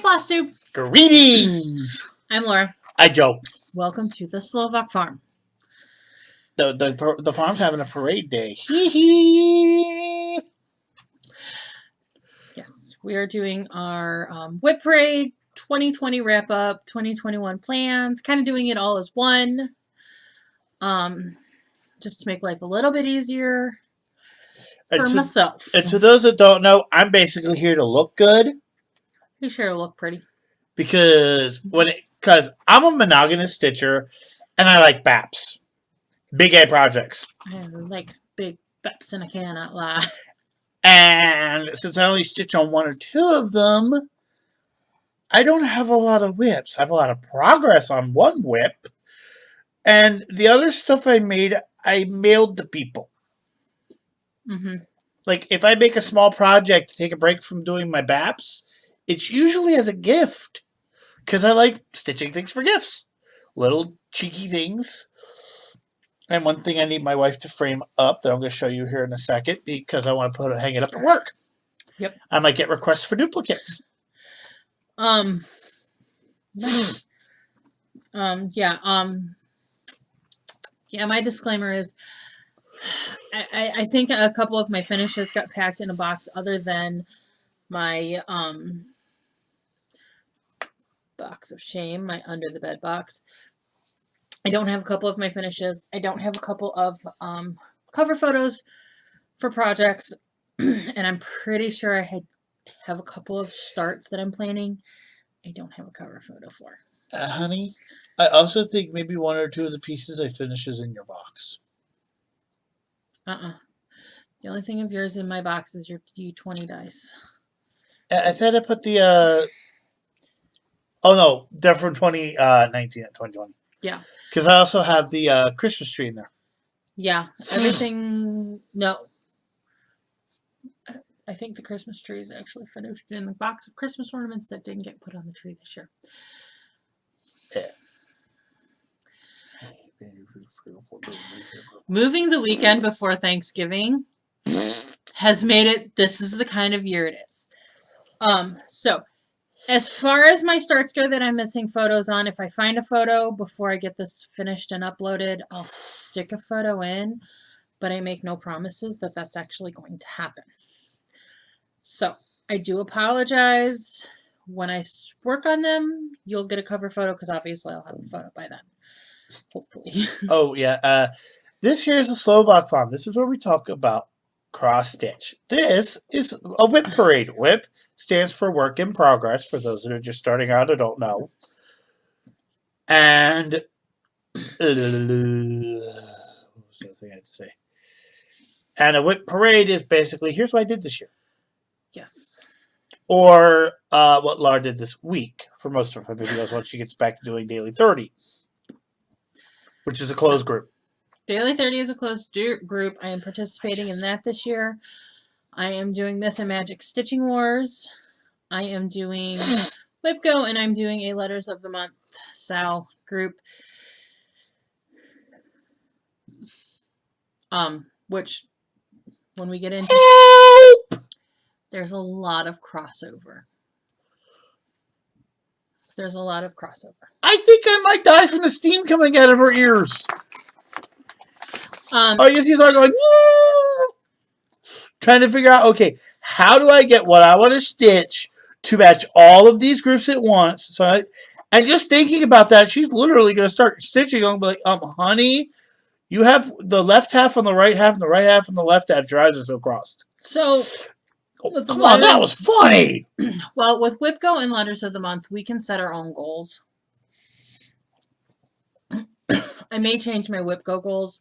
Flosstube. Greetings! I'm Laura. Hi, Joe. Welcome to the Slovak farm. The farm's having a parade day. Hee hee! Yes, we are doing our WIP parade, 2020 wrap up, 2021 plans, kind of doing it all as one. Just to make life a little bit easier for myself. And to those that don't know, I'm basically here to look good. You sure look pretty. Because I'm a monogamous stitcher and I like BAPs. Big A projects. I like big BAPs and I cannot lie. And since I only stitch on one or two of them, I don't have a lot of WIPs. I have a lot of progress on one WIP. And the other stuff I made, I mailed to people. Mm-hmm. Like, if I make a small project to take a break from doing my BAPs, it's usually as a gift. Because I like stitching things for gifts. Little cheeky things. And one thing I need my wife to frame up that I'm going to show you here in a second because I want to hang it up at work. Yep. I might get requests for duplicates. Yeah, my disclaimer is I think a couple of my finishes got packed in a box other than my box of shame, my under the bed box. I don't have a couple of my finishes. I don't have a couple of cover photos for projects. And I'm pretty sure I have a couple of starts that I'm planning. I don't have a cover photo for. Honey, I also think maybe one or two of the pieces I finish is in your box. The only thing of yours in my box is your U20 dice. I thought I put the... Oh, no. They're from 2019 and 2020. Yeah. Because I also have the Christmas tree in there. Yeah. Everything... No. I think the Christmas tree is actually finished in the box of Christmas ornaments that didn't get put on the tree this year. Yeah. Moving the weekend before Thanksgiving has made it, this is the kind of year it is. So, as far as my starts go that I'm missing photos on, if I find a photo before I get this finished and uploaded, I'll stick a photo in, but I make no promises that that's actually going to happen. So, I do apologize. When I work on them, you'll get a cover photo because obviously I'll have a photo by then. Hopefully. Oh, yeah. This here is a Slovak farm. This is where we talk about cross-stitch. This is a WIP parade. WIP stands for work in progress, for those that are just starting out or don't know. And... what was the other thing I had to say? And a WIP parade is basically, here's what I did this year. Yes. Or what Laura did this week for most of her videos once she gets back to doing Daily 30. Which is a closed group. Daily 30 is a closed group. I am participating in that this year. I am doing Myth and Magic Stitching Wars. I am doing WIP Go, and I'm doing a Letters of the Month Sal group. Which, when we get into there's a lot of crossover. There's a lot of crossover. I think I might die from the steam coming out of her ears. Oh, you see, so I'm going, woo! Trying to figure out, okay, how do I get what I want to stitch to match all of these groups at once? And just thinking about that, she's literally going to start stitching and be like, honey, you have the left half on the right half and the right half on the left half. Your eyes are so crossed. So... come on, that was funny. Well, with WIP Go and Letters of the Month, we can set our own goals. I may change my WIP Go goals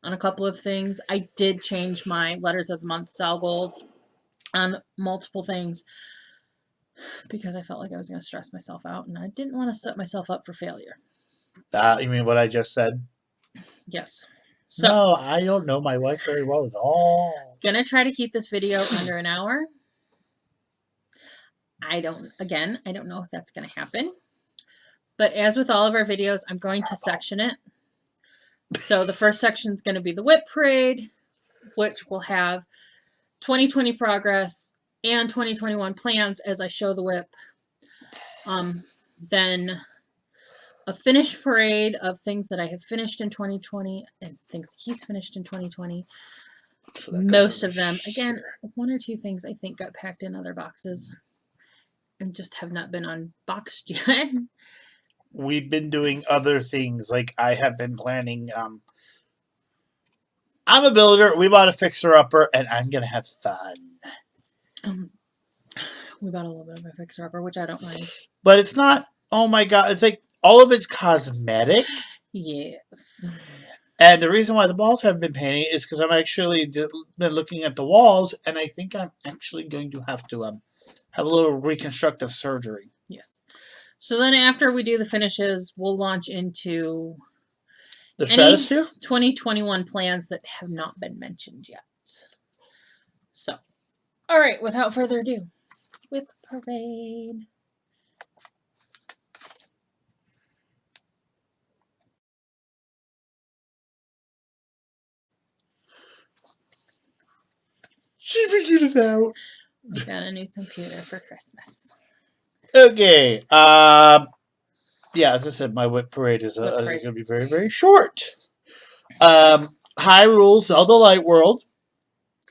on a couple of things. I did change my Letters of the Month Sal goals on multiple things because I felt like I was going to stress myself out and I didn't want to set myself up for failure. You mean what I just said? Yes. So, no, I don't know my wife very well at all. Gonna try to keep this video under an hour. I don't know if that's gonna happen. But as with all of our videos, I'm going to section it. So the first section is going to be the WIP parade, which will have 2020 progress and 2021 plans as I show the WIP. Then a finished parade of things that I have finished in 2020 and things he's finished in 2020. So Most of them, again, one or two things I think got packed in other boxes and just have not been unboxed yet. We've been doing other things. Like I have been planning. I'm a builder. We bought a fixer-upper, and I'm going to have fun. We bought a little bit of a fixer-upper, which I don't mind. But it's not, oh my God, it's like all of it's cosmetic. Yes. And the reason why the walls haven't been painted is because I'm actually been looking at the walls, and I think I'm actually going to have a little reconstructive surgery. Yes. So then after we do the finishes, we'll launch into the stratosphere? 2021 plans that have not been mentioned yet. So, all right, without further ado, WIP parade. She figured it out. I got a new computer for Christmas. Okay. Yeah, as I said, my WIP parade is going to be very, very short. Hyrule Zelda Light World.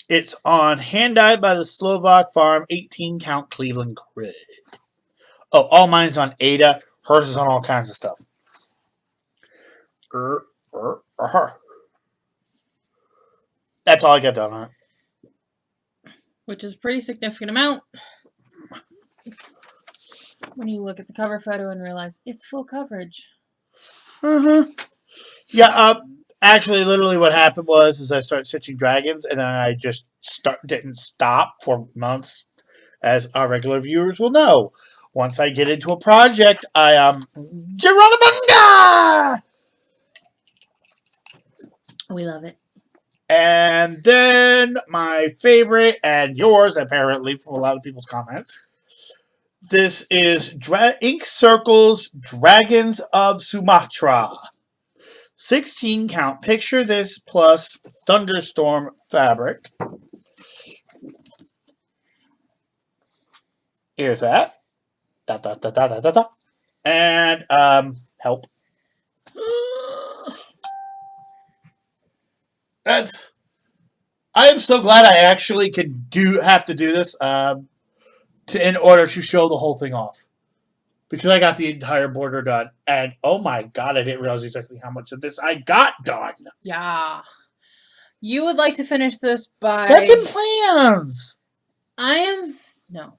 It's on hand-dyed by the Slovak farm, 18 count Cleveland grid. Oh, all mine's on Ada. Hers is on all kinds of stuff. That's all I got done on it. Which is a pretty significant amount when you look at the cover photo and realize it's full coverage. Yeah, actually, literally what happened was I started stitching dragons, and then I just didn't stop for months, as our regular viewers will know. Once I get into a project, Geronimanga! We love it. And then my favorite, and yours apparently from a lot of people's comments, this is Ink Circles Dragons of Sumatra. 16 count. Picture this plus thunderstorm fabric. Here's that. And help. I am so glad I actually have to do this in order to show the whole thing off. Because I got the entire border done. And oh my God, I didn't realize exactly how much of this I got done. Yeah. You would like to finish this by... That's in plans. No.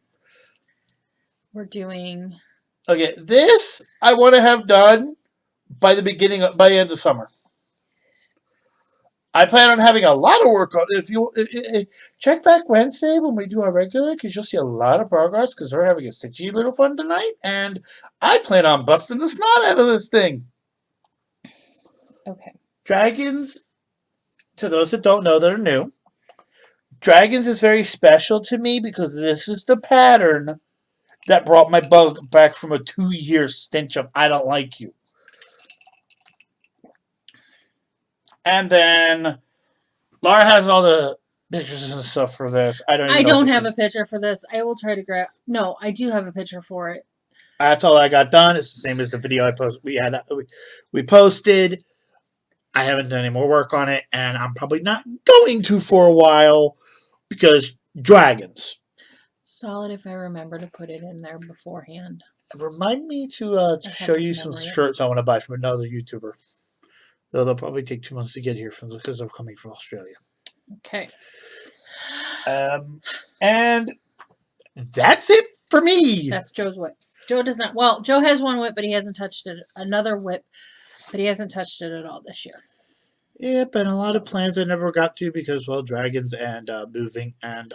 We're doing... Okay, this I want to have done by the end of summer. I plan on having a lot of work on it. If you check back Wednesday when we do our regular, because you'll see a lot of progress, because we're having a stitchy little fun tonight, and I plan on busting the snot out of this thing. Okay. Dragons, to those that don't know that are new, Dragons is very special to me because this is the pattern that brought my bug back from a 2-year stench of I don't like you. And then Laura has all the pictures and stuff for this. I don't have a picture for this. I will try to grab... No, I do have a picture for it. That's all I got done. It's the same as the video I posted. We posted. I haven't done any more work on it, and I'm probably not going to for a while because dragons. Solid if I remember to put it in there beforehand. Remind me to show you some shirts I want to buy from another YouTuber. Though they'll probably take 2 months to get here because they're coming from Australia. Okay. And that's it for me. That's Joe's WIPs. Joe does not... Well, Joe has one WIP, but he hasn't touched it. Another WIP, but he hasn't touched it at all this year. Yep, and a lot of plans I never got to because, well, dragons and moving. And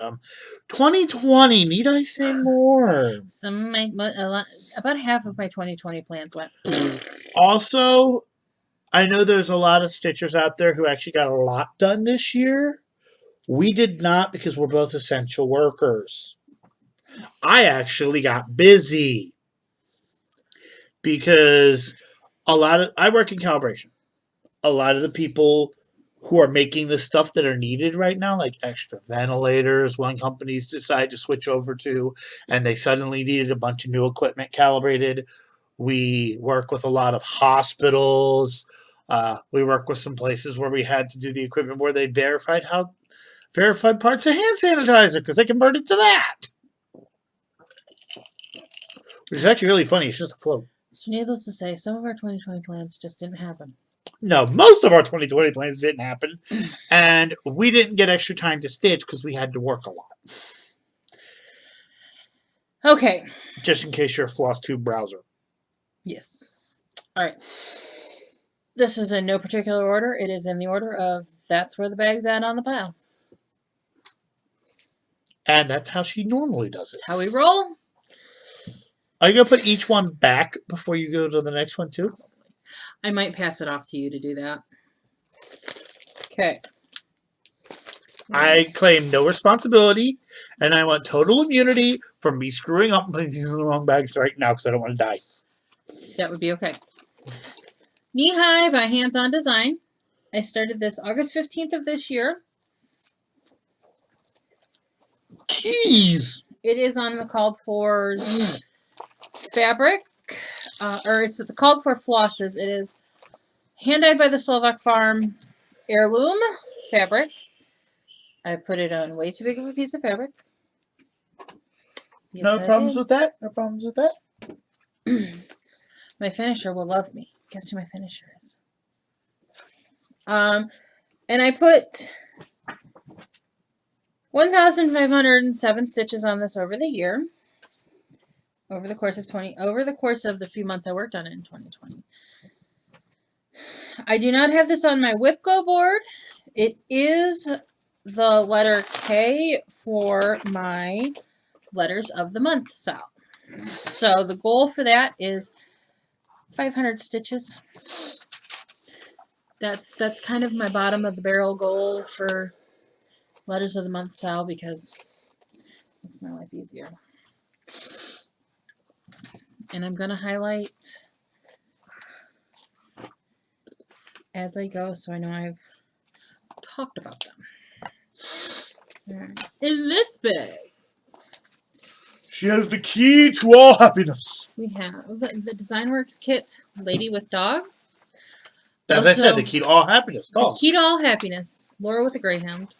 2020, need I say more? About half of my 2020 plans went. Also, I know there's a lot of stitchers out there who actually got a lot done this year. We did not because we're both essential workers. I actually got busy because I work in calibration. A lot of the people who are making the stuff that are needed right now, like extra ventilators. One company's decided to switch over to, and they suddenly needed a bunch of new equipment calibrated. We work with a lot of hospitals. We work with some places where we had to do the equipment where they verified parts of hand sanitizer because they converted to that, which is actually really funny. It's just a float. So needless to say, some of our 2020 plans just didn't happen. No, most of our 2020 plans didn't happen, and we didn't get extra time to stitch because we had to work a lot. Okay. Just in case you're a Flosstube browser. Yes. All right. This is in no particular order. It is in the order of that's where the bag's at on the pile. And that's how she normally does it. That's how we roll. Are you going to put each one back before you go to the next one, too? I might pass it off to you to do that. Okay. I claim no responsibility, and I want total immunity from me screwing up and putting these in the wrong bags right now because I don't want to die. That would be okay. Knee High by Hands On Design. I started this August 15th of this year. Jeez. It is on the called for fabric, or it's the called for flosses. It is hand-dyed by the Slovak Farm heirloom fabric. I put it on way too big of a piece of fabric. Yes, No problems with that? No problems with that? My finisher will love me. Guess who my finisher is? And I put 1,507 stitches on this over the year. Over the course of the few months I worked on it in 2020. I do not have this on my WIP Go board. It is the letter K for my letters of the month style. So the goal for that is 500 stitches. That's kind of my bottom of the barrel goal for letters of the month style because it makes my life easier. And I'm going to highlight as I go so I know I've talked about them. In this bag, she has the key to all happiness. we have the DesignWorks kit, Lady with Dog. As I said, the key to all happiness. Dogs. The key to all happiness. Laura with a Greyhound.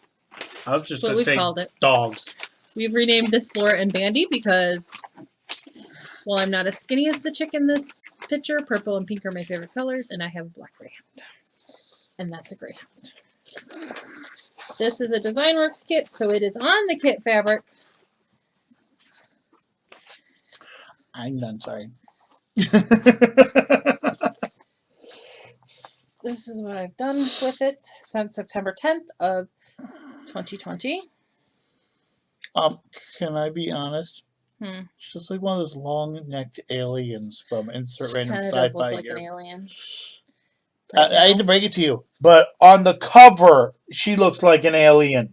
I was just That's going what to we say called it. Dogs. We've renamed this Laura and Bandy because, well, I'm not as skinny as the chick in this picture. Purple and pink are my favorite colors, and I have a black Greyhound. And that's a Greyhound. This is a DesignWorks kit, so it is on the kit fabric. I'm done, sorry. This is what I've done with it since September 10th of 2020. Can I be honest? It's just like one of those long-necked aliens from Insert Random Sci-Fi does look like here. an alien. I hate to break it to you, but on the cover, she looks like an alien.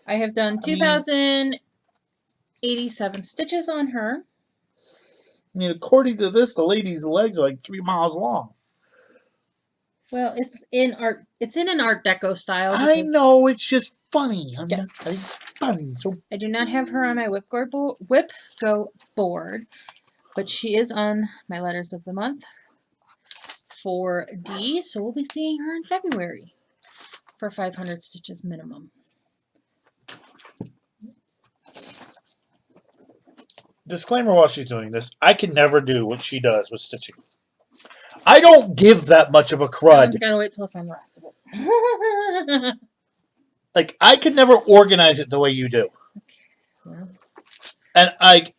I have done 2,087 stitches on her. I mean, according to this, the lady's legs are like 3 miles long. Well, it's in an Art Deco style. I know, it's just funny. Yes. Funny. So I do not have her on my WIP Go board, but she is on my letters of the month for D, so we'll be seeing her in February for 500 stitches minimum. disclaimer while she's doing this, I can never do what she does with stitching. I don't give that much of a crud. I'm gonna wait till I find the rest of it. Like, I could never organize it the way you do. Okay. Well. And, like,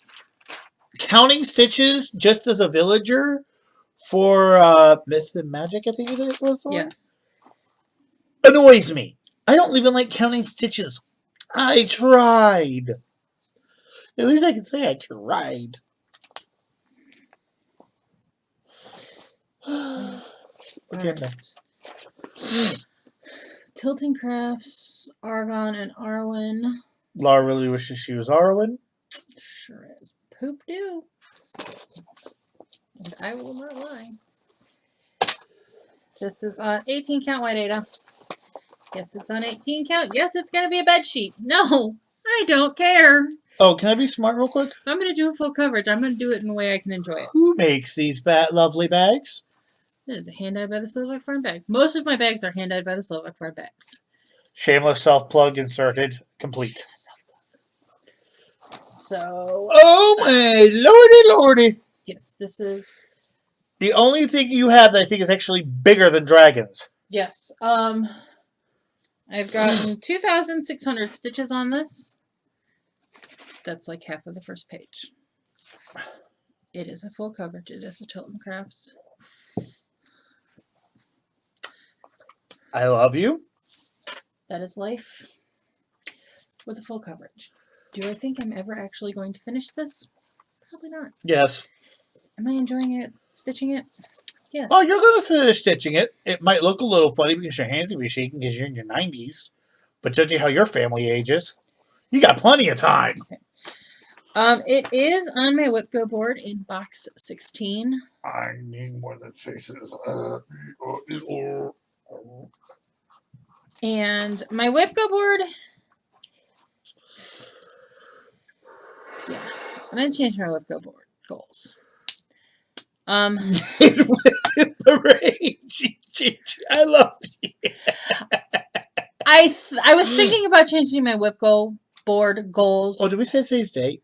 counting stitches just as a villager for Myth and Magic, I think it was the one? Yes. Annoys me. I don't even like counting stitches. I tried. At least I can say I tried. Okay, next. Tilting Crafts, Argon, and Arwen. Laura really wishes she was Arwen. Sure is. Poop do. And I will not lie. This is 18 count white Ada. Yes, it's on 18 count. Yes, it's going to be a bed sheet. No, I don't care. Oh, can I be smart real quick? I'm going to do a full coverage. I'm going to do it in a way I can enjoy it. Who makes these lovely bags? It is a hand-dyed by the Slovak Farm bag. Most of my bags are hand-dyed by the Slovak Farm bags. Shameless self-plug inserted. Complete. So... Oh my lordy. Yes, this is... The only thing you have that I think is actually bigger than dragons. Yes. I've gotten 2,600 stitches on this. That's like half of the first page. It is a full coverage. It is a Chilton Crafts. I love you. That is life with a full coverage. Do I think I'm ever actually going to finish this? Probably not. Yes. Am I enjoying it? Stitching it? Yes. Oh, you're going to finish stitching it. It might look a little funny because your hands will be shaking because you're in your 90s. But judging how your family ages, you got plenty of time. Okay. It is on my WIP Go board in box 16. I need more than faces. And my WIP Go board... Yeah. I'm going to change my WIP Go board goals. I love you. I was thinking about changing my WIP Go board goals. Oh, did we say today's date?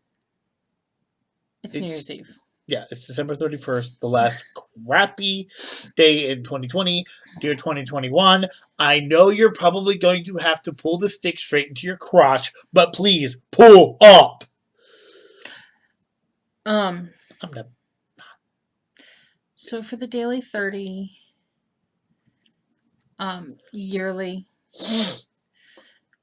It's New Year's Eve. Yeah, it's December 31st, the last crappy day in 2020. Dear 2021, I know you're probably going to have to pull the stick straight into your crotch, but please pull up. I'm done. So for the daily 30 yearly,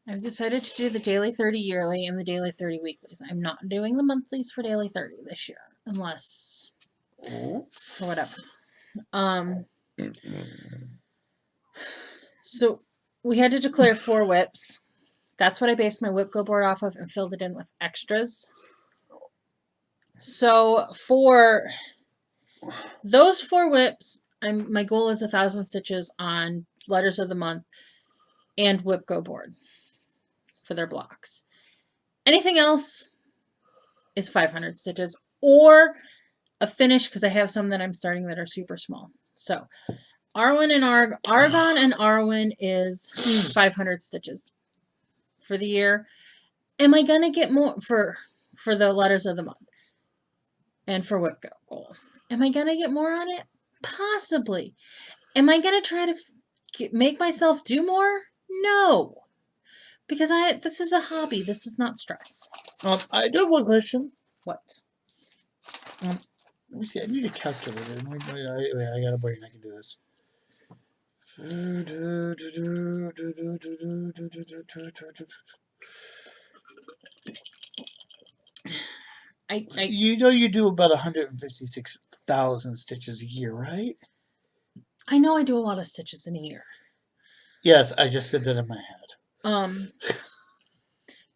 I've decided to do the daily 30 yearly and the daily 30 weeklies. I'm not doing the monthlies for daily 30 this year, unless for whatever. So we had to declare 4 WIPs. That's what I based my WIP Go board off of and filled it in with extras. So for those 4 WIPs, my goal is 1,000 stitches on Letters of the Month and WIP Go board for their blocks. Anything else is 500 stitches or a finish, because I have some that I'm starting that are super small. So Argon and Arwen is 500 stitches for the year. Am I going to get more for the Letters of the Month and for WIP Go goal? Am I going to get more on it? Possibly. Am I going to try to make myself do more? No. Because this is a hobby. This is not stress. I do have one question. What? Let me see. I need a calculator. I got a brain. I can do this. You know you do about 156,000 stitches a year, right? I know I do a lot of stitches in a year. Yes, I just did that in my head.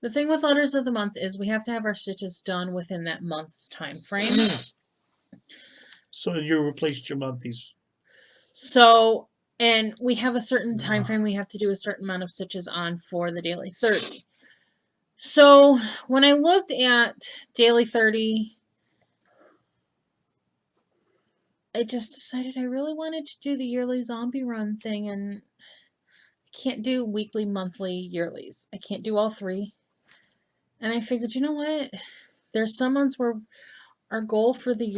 The thing with Letters of the Month is we have to have our stitches done within that month's time frame. So you replaced your monthlies. So, and we have a certain time frame we have to do a certain amount of stitches on for the daily 30. So when I looked at daily 30, I just decided I really wanted to do the yearly zombie run thing, and I can't do weekly, monthly, yearlies. I can't do all 3. And I figured, you know what? There's some months where our goal for the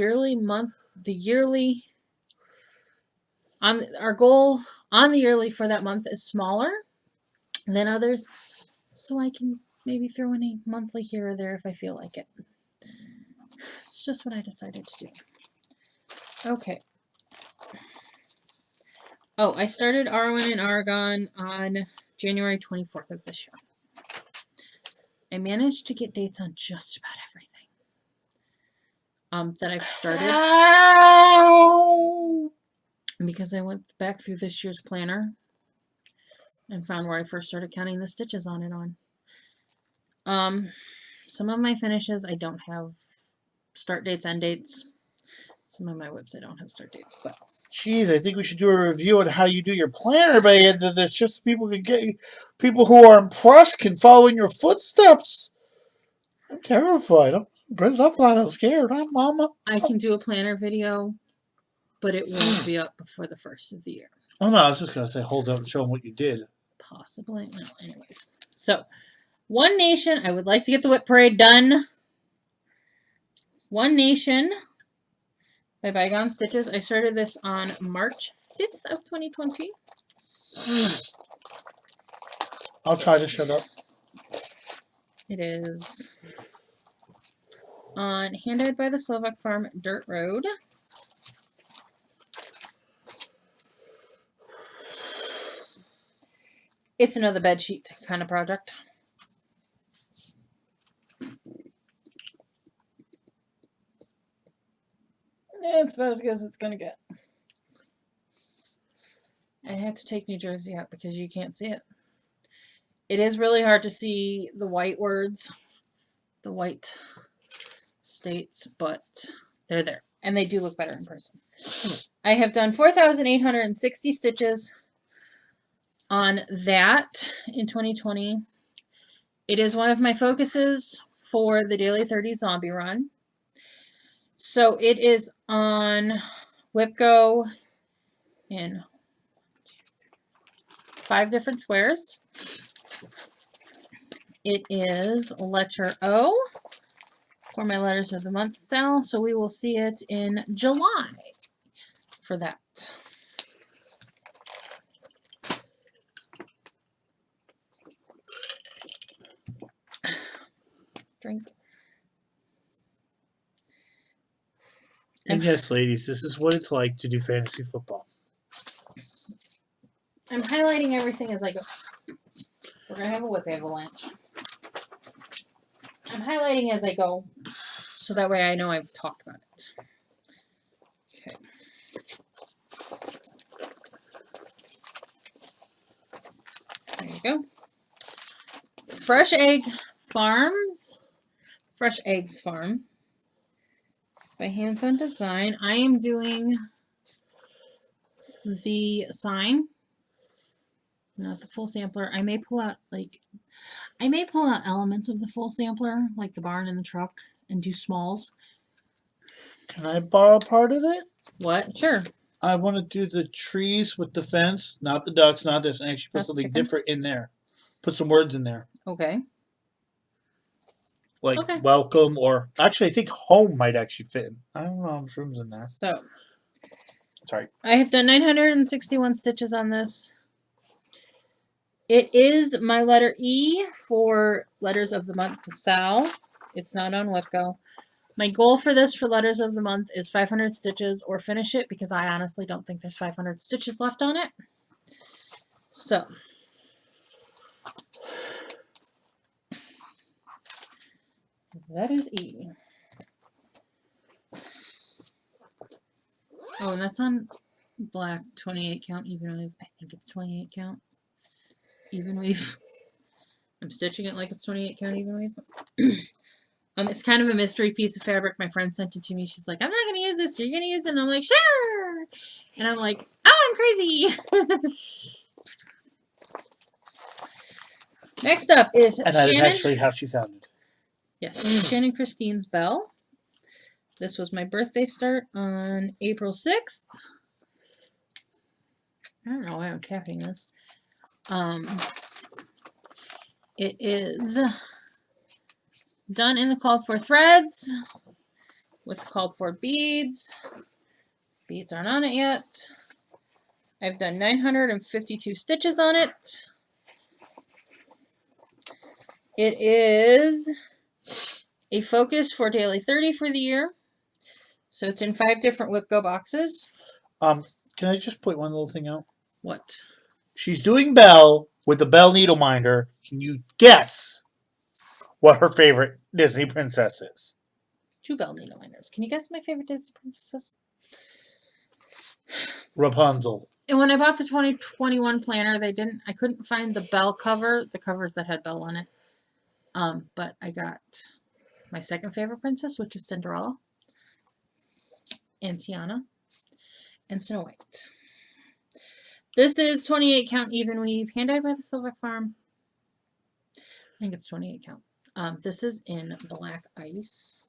our goal on the yearly for that month is smaller than others, so I can maybe throw in a monthly here or there if I feel like it. It's just what I decided to do. Okay. Oh, I started Arwen and Argon on January 24th of this year. I managed to get dates on just about everything that I've started. Because I went back through this year's planner and found where I first started counting the stitches on it on. Some of my finishes I don't have start dates, end dates. Some of my WIPs I don't have start dates, but Jeez, I think we should do a review on how you do your planner by the end of this, just so people who are impressed can follow in your footsteps. I'm terrified. I'm flat out scared. I'm Mama. I can do a planner video, but it won't be up before the first of the year. Oh no, I was just gonna say hold up and show them what you did. Possibly. No, anyways. So, One Nation. I would like to get the WIP parade done. One Nation by Bygone Stitches. I started this on March 5th of 2020. I'll try to shut up. It is on Hand-Dyed by the Slovak Farm Dirt Road. It's another bedsheet kind of project. It's about as good as it's going to get. I had to take New Jersey out because you can't see it. It is really hard to see the white words, the white states, but they're there. And they do look better in person. I have done 4,860 stitches on that in 2020. It is one of my focuses for the Daily 30 Zombie Run. So it is on WIP Go in 5 different squares. It is letter O for my Letters of the Month sale, so we will see it in July for that. Drink. And yes, ladies, this is what it's like to do fantasy football. I'm highlighting everything as I go. We're going to have a WIP avalanche. I'm highlighting as I go, so that way I know I've talked about it. Okay. There you go. Fresh Eggs Farm by Hands On Design. I am doing the sign, not the full sampler. I may pull out elements of the full sampler, like the barn and the truck, and do smalls. Can I borrow part of it? What? Sure. I want to do the trees with the fence, not the ducks, not this, and actually put Not the something chickens? different in there. Put some words in there. Okay. Like Okay. welcome, or actually I think home might actually fit in. I don't know how much room's in there. So, Sorry. I have done 961 stitches on this. It is my letter E for Letters of the Month to Sal. It's not on WIP Go. My goal for this for Letters of the Month is 500 stitches or finish it, because I honestly don't think there's 500 stitches left on it. So, that is E. Oh, and that's on black 28 count even weave. I think it's 28 count even weave. I'm stitching it like it's 28 count even weave. It's kind of a mystery piece of fabric. My friend sent it to me. She's like, I'm not going to use this. You're going to use it. And I'm like, sure. And I'm like, oh, I'm crazy. Next up is And that is Shannon. actually how she found it. Yes, Shannon Christine's Bell. This was my birthday start on April 6th. I don't know why I'm capping this. It is done in the called for threads with called for beads. Beads aren't on it yet. I've done 952 stitches on it. It is a focus for Daily 30 for the year. So it's in 5 different WIP Go boxes. Can I just point one little thing out? What? She's doing Belle with the Belle needle minder. Can you guess what her favorite Disney princess is? 2 Bell needle minders. Can you guess my favorite Disney princesses? Rapunzel. And when I bought the 2021 planner, I couldn't find the Belle cover, the covers that had Belle on it. But I got my second favorite princess, which is Cinderella and Tiana. and Snow White. This is 28 count even weave, hand dyed by the Silver Farm. I think it's 28 count. This is in black ice.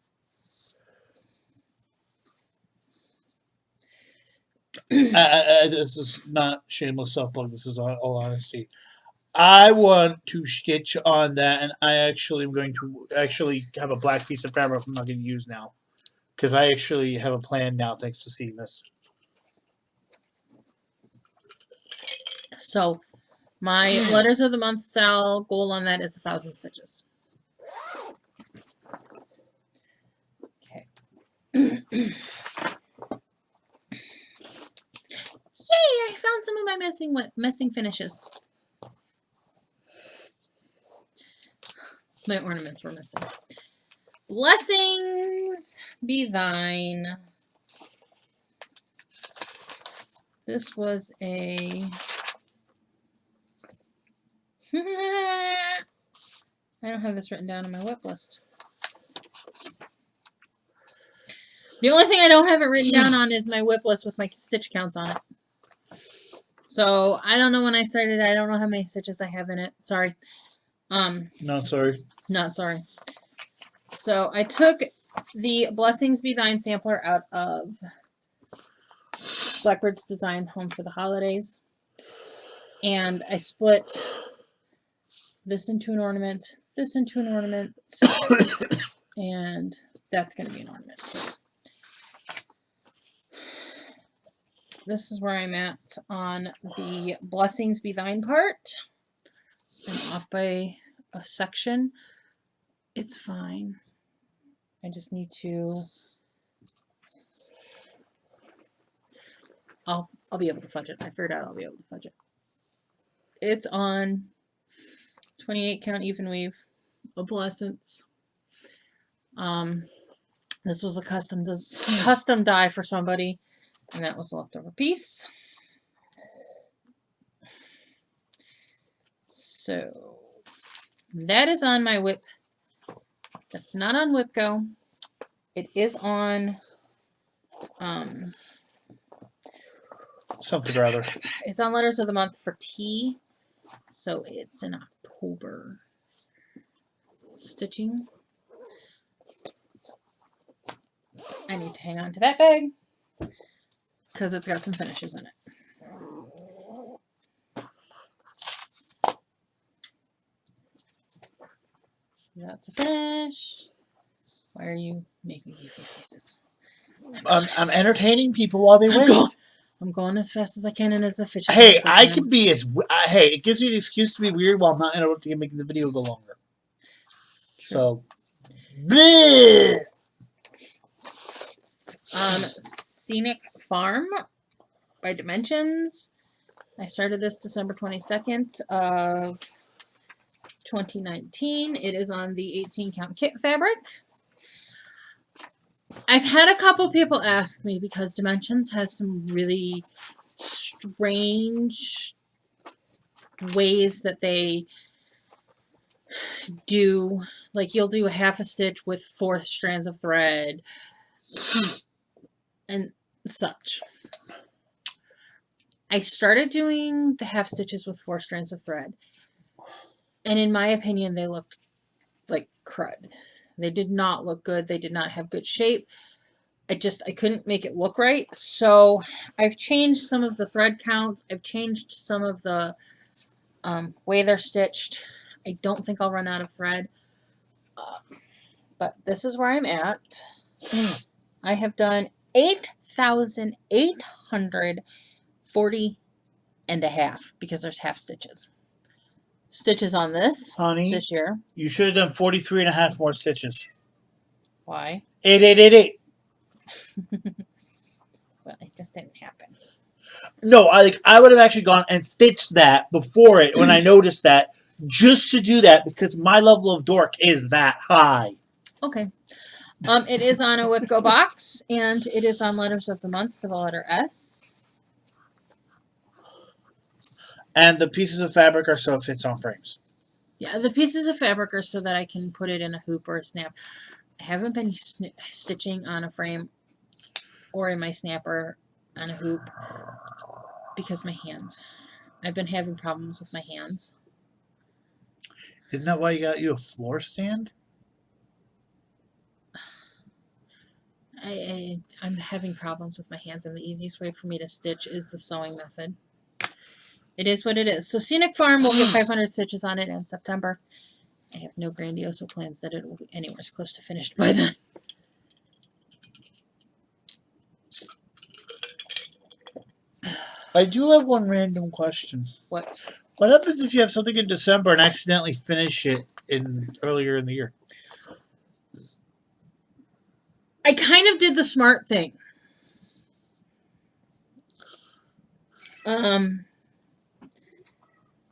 This is not shameless self-plug. This is all honesty. I want to stitch on that, and I actually am going to have a black piece of fabric I'm not going to use now. Because I actually have a plan now, thanks to seeing this. So, my letters of the month sal goal on that is 1,000 stitches. Okay. Yay! I found some of my missing finishes. My ornaments were missing. Blessings be thine. This was a... I don't have this written down on my WIP list. The only thing I don't have it written down on is my WIP list with my stitch counts on it. So, I don't know when I started. I don't know how many stitches I have in it. Sorry. Not sorry. Not sorry. So, I took the Blessings Be Thine sampler out of Blackbird's Design Home for the Holidays. And I split this into an ornament, this into an ornament, and that's going to be an ornament. This is where I'm at on the Blessings Be Thine part. I'm off by a section. It's fine. I just need to... I'll be able to fudge it. I figured out I'll be able to fudge it. It's on 28 count even weave, opalescence. This was a custom die for somebody, and that was a leftover piece. So that is on my WIP. That's not on WIP Go. It is on something or other. It's on Letters of the Month for tea. So it's in October. Stitching. I need to hang on to that bag because it's got some finishes in it. That's a finish. Why are you making goofy faces? I'm entertaining people while they wait. I'm going as fast as I can and as efficient Hey, as I can. I can be as... hey, it gives me an excuse to be weird while I'm not interrupting and making the video go longer. True. So... bleh. Scenic Farm by Dimensions. I started this December 22nd of 2019. It is on the 18 count kit fabric. I've had a couple people ask me because Dimensions has some really strange ways that they do, like you'll do a half a stitch with 4 strands of thread and such. I started doing the half stitches with 4 strands of thread, and in my opinion they looked like crud. They did not look good. They did not have good shape. I couldn't make it look right. So I've changed some of the thread counts. I've changed some of the way they're stitched. I don't think I'll run out of thread. But this is where I'm at. I have done 8,840 and a half because there's half stitches. Stitches on this, honey, this year. You should have done 43 and a half more stitches. Why? 8888. Well, it just didn't happen. No, I would have actually gone and stitched that before it when I noticed that, just to do that because my level of dork is that high. Okay. It is on a WIP Go box, and it is on Letters of the Month for the letter S. And the pieces of fabric are so it fits on frames. Yeah, the pieces of fabric are so that I can put it in a hoop or a snap. I haven't been stitching on a frame or in my snapper on a hoop because my hands. I've been having problems with my hands. Isn't that why you got you a floor stand? I'm having problems with my hands, and the easiest way for me to stitch is the sewing method. It is what it is. So Scenic Farm will get 500 stitches on it in September. I have no grandiose plans that it will be anywhere close to finished by then. I do have one random question. What? What happens if you have something in December and accidentally finish it earlier in the year? I kind of did the smart thing.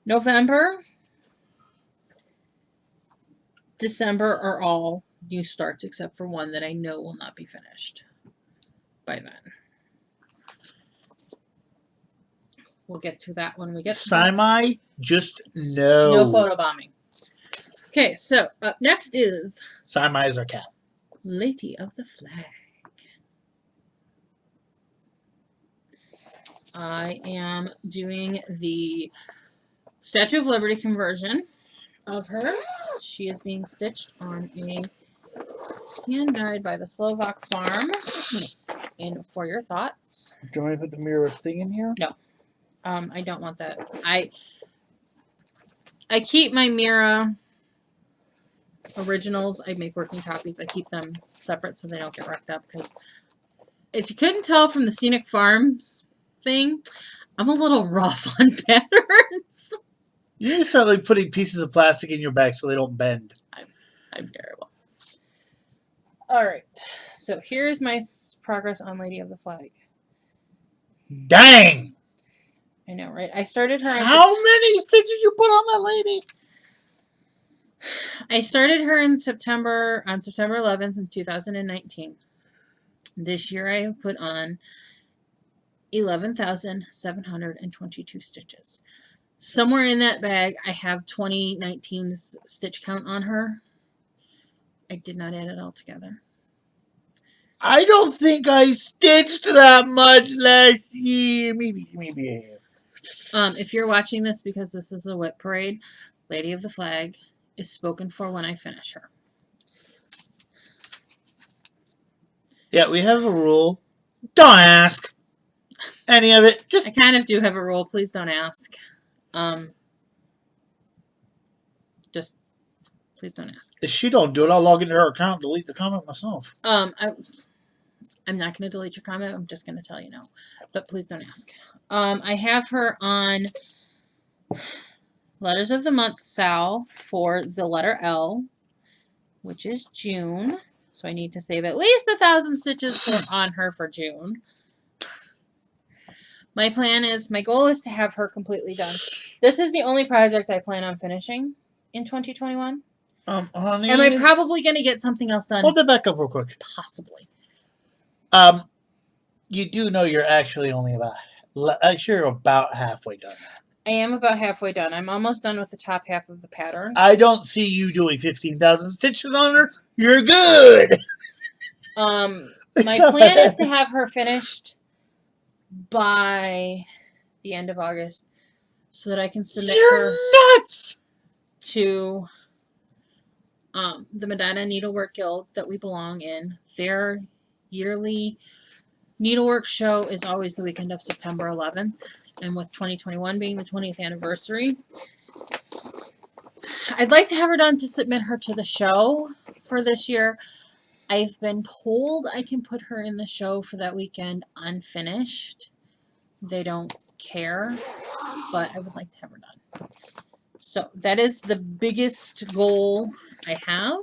November, December are all new starts except for one that I know will not be finished by then. We'll get to that when we get to that. Just no. No photobombing. Okay, so up next is Simi is our cat. Lady of the Flag. I am doing the Statue of Liberty conversion of her. She is being stitched on a hand dyed by the Slovak farm in For Your Thoughts. Do you want me to put the mirror thing in here? No. I don't want that. I keep my Mira originals. I make working copies. I keep them separate so they don't get wrecked up, because if you couldn't tell from the Scenic Farms thing, I'm a little rough on patterns. You need to start like putting pieces of plastic in your bag so they don't bend. I'm terrible. Alright, so here's my progress on Lady of the Flag. Dang! I know, right? I started her on How many stitches you put on that lady? I started her in September, on September 11th in 2019. This year I have put on 11,722 stitches. Somewhere in that bag I have 2019's stitch count on her. I did not add it all together. I don't think I stitched that much last year. Maybe. If you're watching this because this is a WIP parade, Lady of the Flag is spoken for when I finish her. Yeah, we have a rule. Don't ask any of it. Just I kind of do have a rule. Please don't ask. Just please don't ask. if she don't do it, I'll log into her account and delete the comment myself. I'm not going to delete your comment. I'm just going to tell you no. But please don't ask. I have her on Letters of the Month Sal for the letter L, which is June. So I need to save at least 1,000 stitches on her for June. My goal is to have her completely done. This is the only project I plan on finishing in 2021. Honey. Am I probably going to get something else done? Hold that back up real quick. Possibly. You do know you're actually only about halfway done. I am about halfway done. I'm almost done with the top half of the pattern. I don't see you doing 15,000 stitches on her. You're good. My plan is to have her finished by the end of August so that I can submit her nuts to the Medina Needlework Guild that we belong in. Their yearly needlework show is always the weekend of September 11th, and with 2021 being the 20th anniversary, I'd like to have her done to submit her to the show for this year. I've been told I can put her in the show for that weekend unfinished. They don't care, but I would like to have her done. So that is the biggest goal I have.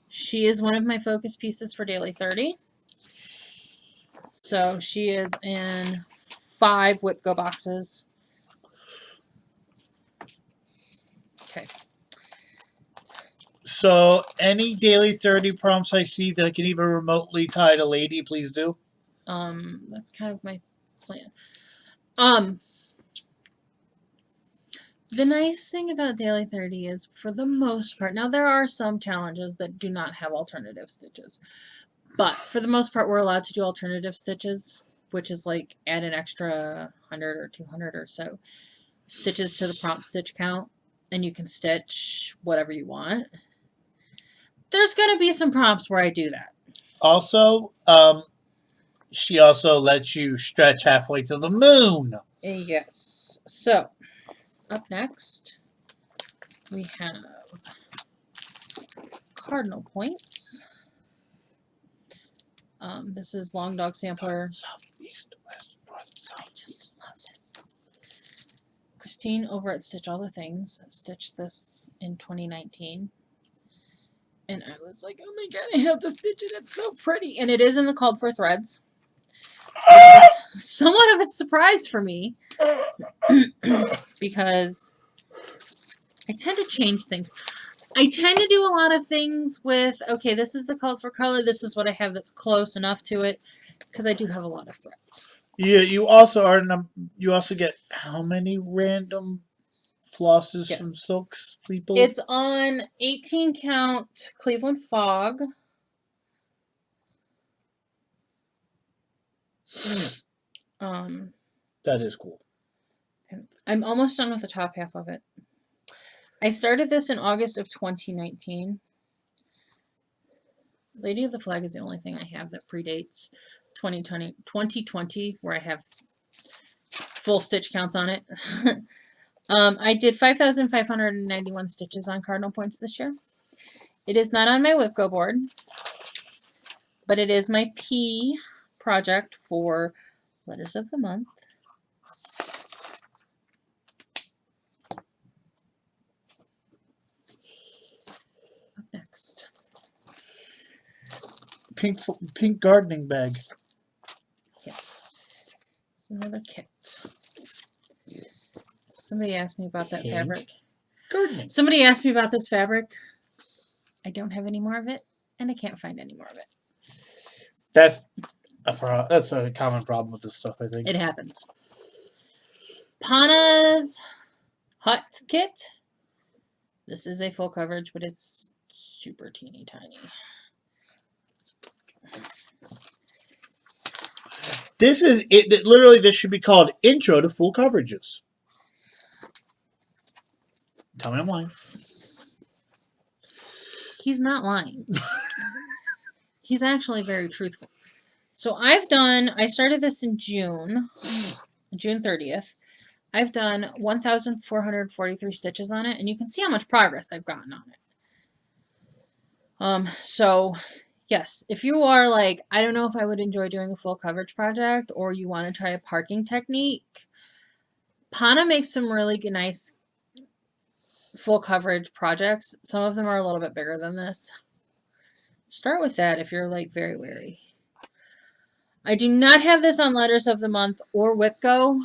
She is one of my focus pieces for Daily 30. So she is in 5 WIP Go boxes. Okay. So any Daily 30 prompts I see that I can even remotely tie to Lady, please do. That's kind of my plan. The nice thing about Daily 30 is, for the most part, now there are some challenges that do not have alternative stitches, But for the most part, we're allowed to do alternative stitches, which is like add an extra 100 or 200 or so stitches to the prompt stitch count, and you can stitch whatever you want. There's going to be some prompts where I do that. Also, she also lets you stretch halfway to the moon. Yes. So, up next, we have cardinal points. This is Long Dog Sampler. South, east, west, north, south. I just love this. Christine over at Stitch All the Things stitched this in 2019. And I was like, oh my god, I have to stitch it. It's so pretty. And it is in the called for threads. Somewhat of a surprise for me. Because I tend to change things. I tend to do a lot of things with, okay, this is the called for color. This is what I have that's close enough to it. Because I do have a lot of threads. Yeah, you also get how many random flosses from Silks people? It's on 18 count Cleveland Fog. That is cool. I'm almost done with the top half of it. I started this in August of 2019. Lady of the Flag is the only thing I have that predates 2020, where I have full stitch counts on it. I did 5,591 stitches on cardinal points this year. It is not on my WIP Go board, but it is my P project for Letters of the Month. Up next. Pink gardening bag. Yes. It's another kit. Somebody asked me about that fabric. Gardening. Somebody asked me about this fabric. I don't have any more of it, and I can't find any more of it. That's a common problem with this stuff, I think. It happens. Pana's Hut Kit. This is a full coverage, but it's super teeny tiny. This is it. Literally, this should be called Intro to Full Coverages. Tell me I'm lying. He's not lying. He's actually very truthful. So I started this in June 30th. I've done 1,443 stitches on it, and you can see how much progress I've gotten on it. So yes, if you are like, I don't know if I would enjoy doing a full coverage project, or you want to try a parking technique, Pana makes some really nice full coverage projects. Some of them are a little bit bigger than this. Start with that if you're like very wary. I do not have this on Letters of the Month or WIP Go.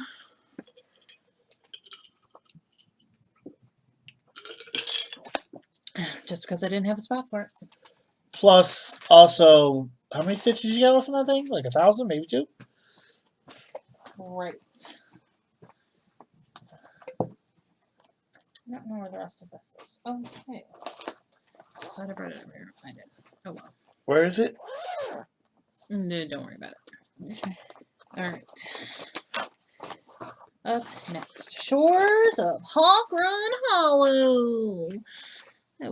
Just because I didn't have a spot for it. Plus, also, how many stitches you got left on that thing? Like 1,000, maybe 2? Right. I don't know where the rest of this is. Okay. So I brought it over here. I did. Oh well. Where is it? No, don't worry about it. Alright. Up next. Shores of Hawk Run Hollow. I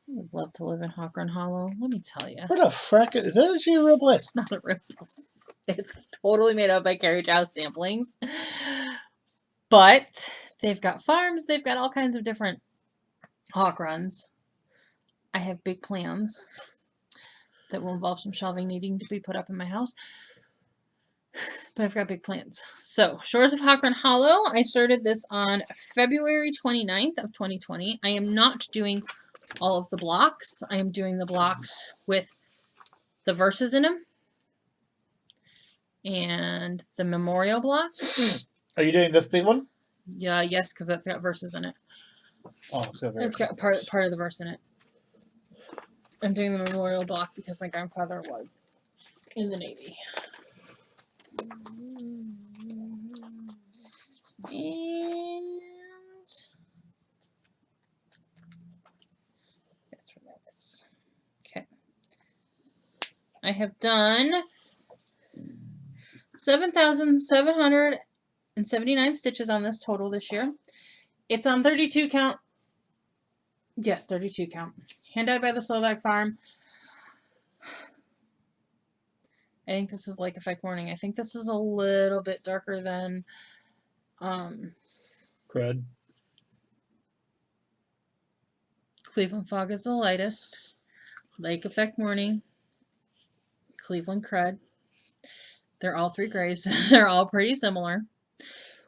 would love to live in Hawk Run Hollow. Let me tell you. What the frick? Is that actually a real place? It's not a real place. It's totally made up by Carriage House Samplings. But they've got farms. They've got all kinds of different hawk runs. I have big plans that will involve some shelving needing to be put up in my house. But I've got big plans. So, Shores of Hawk Run Hollow. I started this on February 29th of 2020. I am not doing all of the blocks. I am doing the blocks with the verses in them. And the memorial block. Are you doing this big one? Yeah, yes, because that's got verses in it. Oh, It's got part of the verse in it. I'm doing the memorial block because my grandfather was in the Navy. And that's where that is. Okay. I have done 7,779 stitches on this total this year. It's on 32 count. Yes, 32 count. Hand dyed by the Slovak farm. I think this is Lake Effect Morning. I think this is a little bit darker than Crud. Cleveland Fog is the lightest. Lake Effect Morning. Cleveland Crud. They're all 3 grays. They're all pretty similar.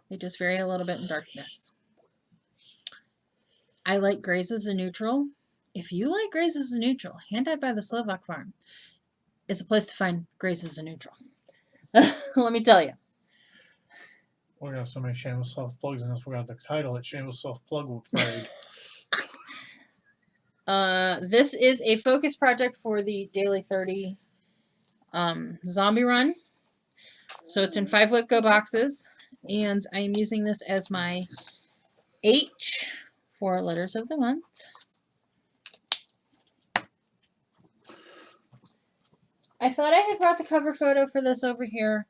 They just vary a little bit in darkness. I like grays as a neutral. If you like grays as a neutral, Hand Dyed by the Slovak farm is a place to find grays as a neutral. Let me tell you. We got so many shameless self plugs in this. We got the title at Shameless Self Plug Parade. This is a focus project for the Daily 30 zombie run. So it's in 5 WIP Go boxes, and I am using this as my H for letters of the month. I thought I had brought the cover photo for this over here,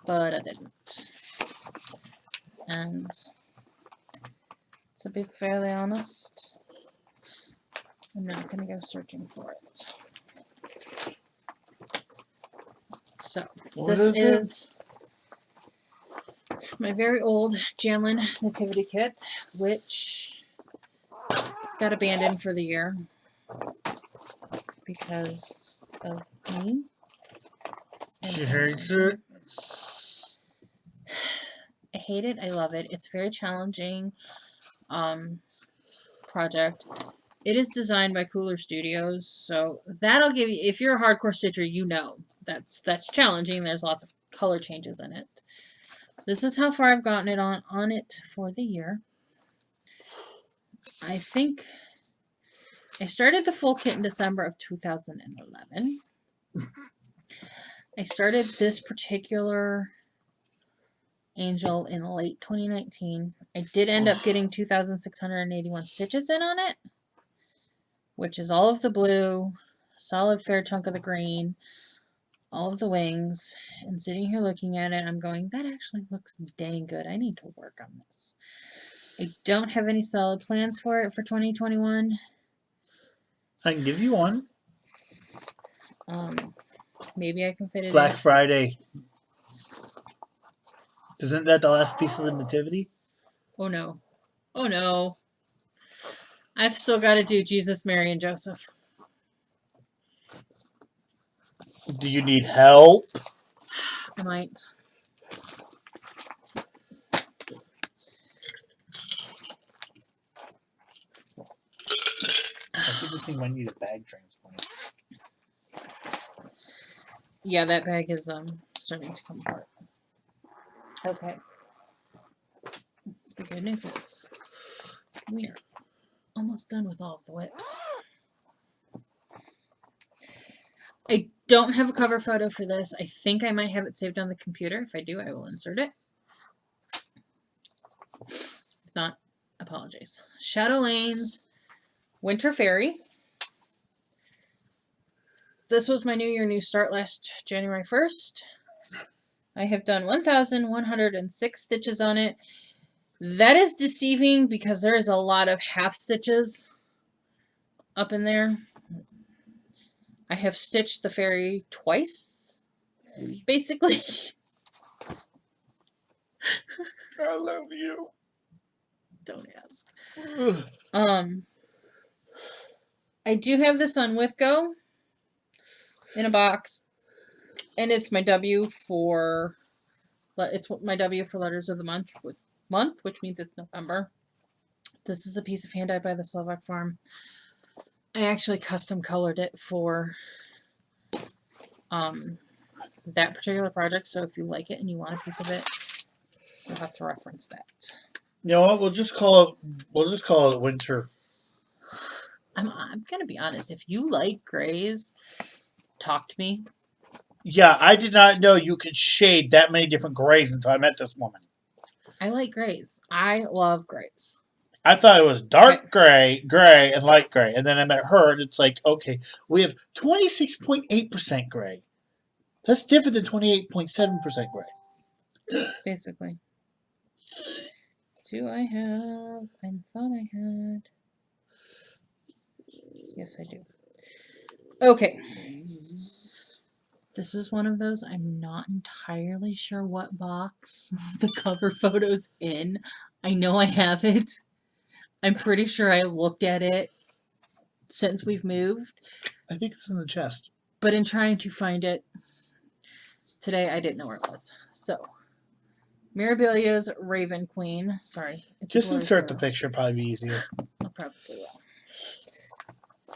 but I didn't. And to be fairly honest, I'm not going to go searching for it. So, this is my very old Janlin Nativity kit, which got abandoned for the year because of me. She hates it. I hate it. I love it. It's a very challenging project. It is designed by Cooler Studios, so that'll give you, if you're a hardcore stitcher, you know that's challenging. There's lots of color changes in it. This is how far I've gotten it on it for the year. I think I started the full kit in December of 2011. I started this particular angel in late 2019. I did end up getting 2,681 stitches in on it, which is all of the blue, a solid fair chunk of the green, all of the wings, and sitting here looking at it, I'm going, that actually looks dang good. I need to work on this. I don't have any solid plans for it for 2021. I can give you one. Maybe I can fit it Black in. Friday. Isn't that the last piece of the nativity? Oh no. Oh no. I've still got to do Jesus, Mary, and Joseph. Do you need help? I might. I think this thing might need a bag transplant. Yeah, that bag is starting to come apart. Okay. The good news is we are almost done with all of the WIPs. I don't have a cover photo for this. I think I might have it saved on the computer. If I do, I will insert it. If not, apologies. Shadow Lanes, Winter Fairy. This was my New Year, New Start last January 1st. I have done 1,106 stitches on it. That is deceiving because there is a lot of half stitches up in there. I have stitched the fairy twice, basically. I love you. Don't ask. I do have this on WIP Go in a box, and it's my W for letters of the month, which means it's November. This is a piece of hand dyed by the Slovak farm. I actually custom colored it for that particular project, so if you like it and you want a piece of it, you'll have to reference that. You know what? We'll just call it winter. I'm gonna be honest. If you like grays, talk to me. Yeah, I did not know you could shade that many different grays until I met this woman. I like grays. I love grays. I thought it was dark Okay. gray, and light gray. And then I met her, and it's like, okay, we have 26.8% gray. That's different than 28.7% gray. Basically. Do I have... I thought I had... Yes, I do. Okay. This is one of those I'm not entirely sure what box the cover photo's in. I know I have it. I'm pretty sure I looked at it since we've moved. I think it's in the chest. But in trying to find it today, I didn't know where it was. So, Mirabilia's Raven Queen. Sorry. Just insert the picture, probably be easier. I probably will.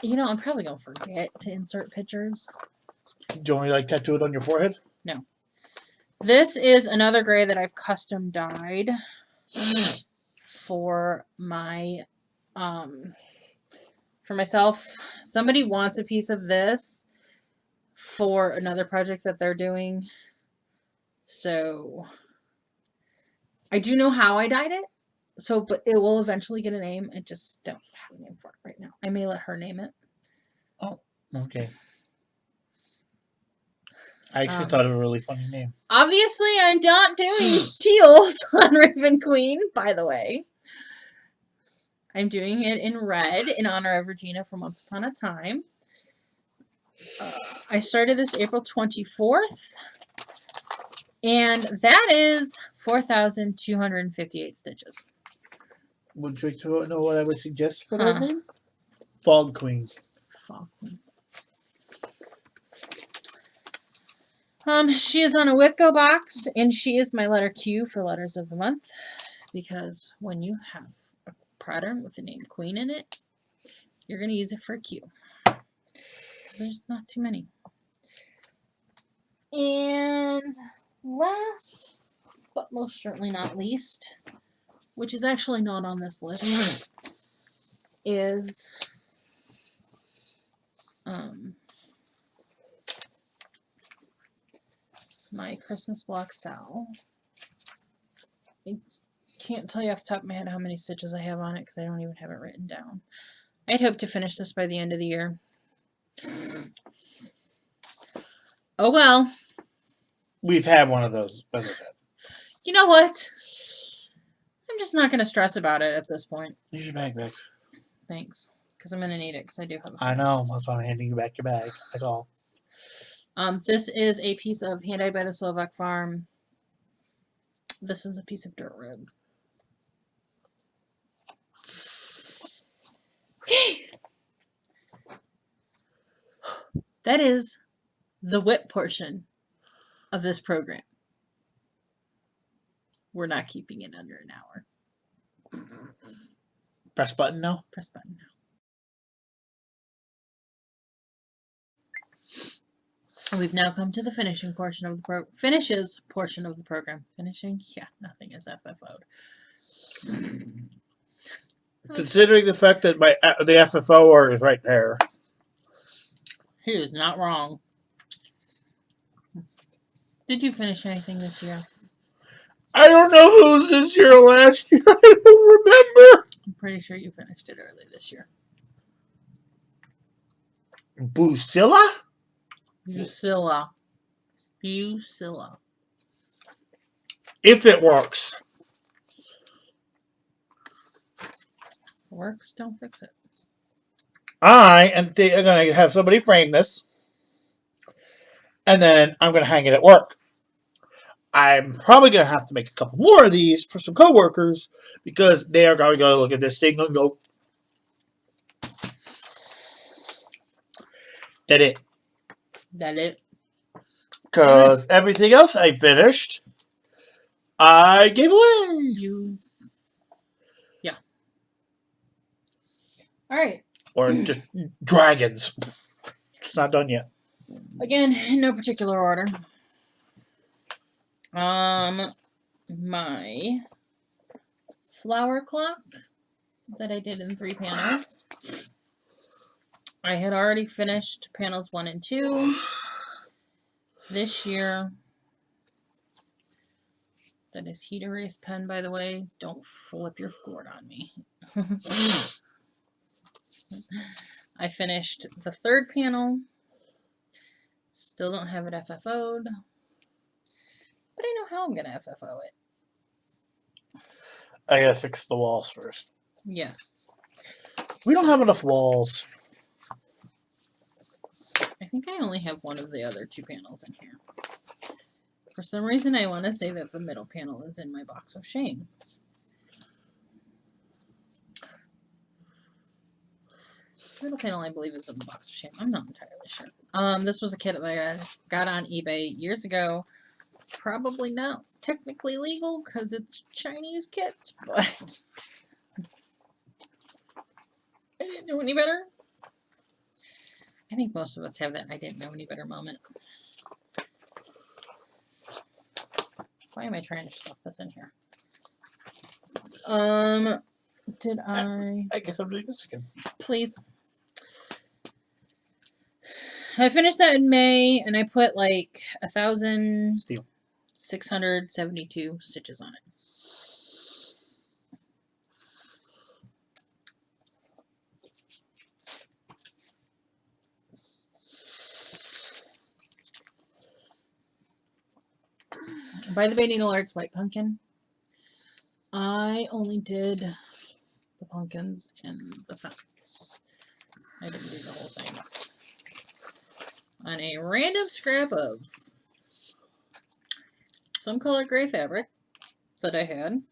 You know, I'm probably going to forget to insert pictures. Do you want me to like tattoo it on your forehead? No. This is another gray that I've custom dyed for my for myself. Somebody wants a piece of this for another project that they're doing. So I do know how I dyed it. So, but it will eventually get a name. I just don't have a name for it right now. I may let her name it. Oh, okay. I actually thought of a really funny name. Obviously, I'm not doing teals on Raven Queen, by the way. I'm doing it in red in honor of Regina from Once Upon a Time. I started this April 24th. And that is 4,258 stitches. Would you know what I would suggest for that name? Fog Queen. Fog Queen. She is on a WIP Go box, and she is my letter Q for letters of the month. Because when you have a pattern with the name Queen in it, you're going to use it for a Q. Because there's not too many. And last, but most certainly not least, which is actually not on this list, is my Christmas block Sal. I can't tell you off the top of my head how many stitches I have on it because I don't even have it written down. I'd hope to finish this by the end of the year. Oh well. We've had one of those, as I said. You know what? I'm just not going to stress about it at this point. Use your bag back. Thanks. Because I'm going to need it because I do have a I know. That's why I'm handing you back your bag. That's all. This is a piece of hand-dyed by the Slovak Farm. This is a piece of dirt road. Okay. That is the WIP portion of this program. We're not keeping it under an hour. Press button now? Press button now. We've now come to the finishing portion of the finishes portion of the program. Finishing? Yeah, nothing is FFO'd. Considering the fact that the FFO is right there. He is not wrong. Did you finish anything this year? I don't know who's this year or last year. I don't remember. I'm pretty sure you finished it early this year. Busilla? Busilla. If it works. Works, don't fix it. I am going to have somebody frame this. And then I'm going to hang it at work. I'm probably going to have to make a couple more of these for some coworkers because they are going to go look at this thing and go, That it. Because everything else I finished, I gave away. Yeah. All right. Or just dragons. It's not done yet. Again, in no particular order. My flower clock that I did in 3 panels. I had already finished panels 1 and 2. This year, That is heat erase pen, by the way. Don't flip your cord on me. I finished the third panel. Still don't have it FFO'd. But I know how I'm going to FFO it. I gotta fix the walls first. Yes. We don't have enough walls. I think I only have one of the other two panels in here. For some reason, I want to say that the middle panel is in my box of shame. Middle panel, I believe, is in the box of shame. I'm not entirely sure. This was a kit that I got on eBay years ago. Probably not technically legal because it's Chinese kit, but I didn't know any better. I think most of us have that I didn't know any better moment. Why am I trying to stuff this in here? Did I guess I'm doing this again. Please. I finished that in May, and I put like 1,672 stitches on it. By the Bay Needle Arts White Pumpkin, I only did the pumpkins and the fence. I didn't do the whole thing. On a random scrap of some color gray fabric that I had.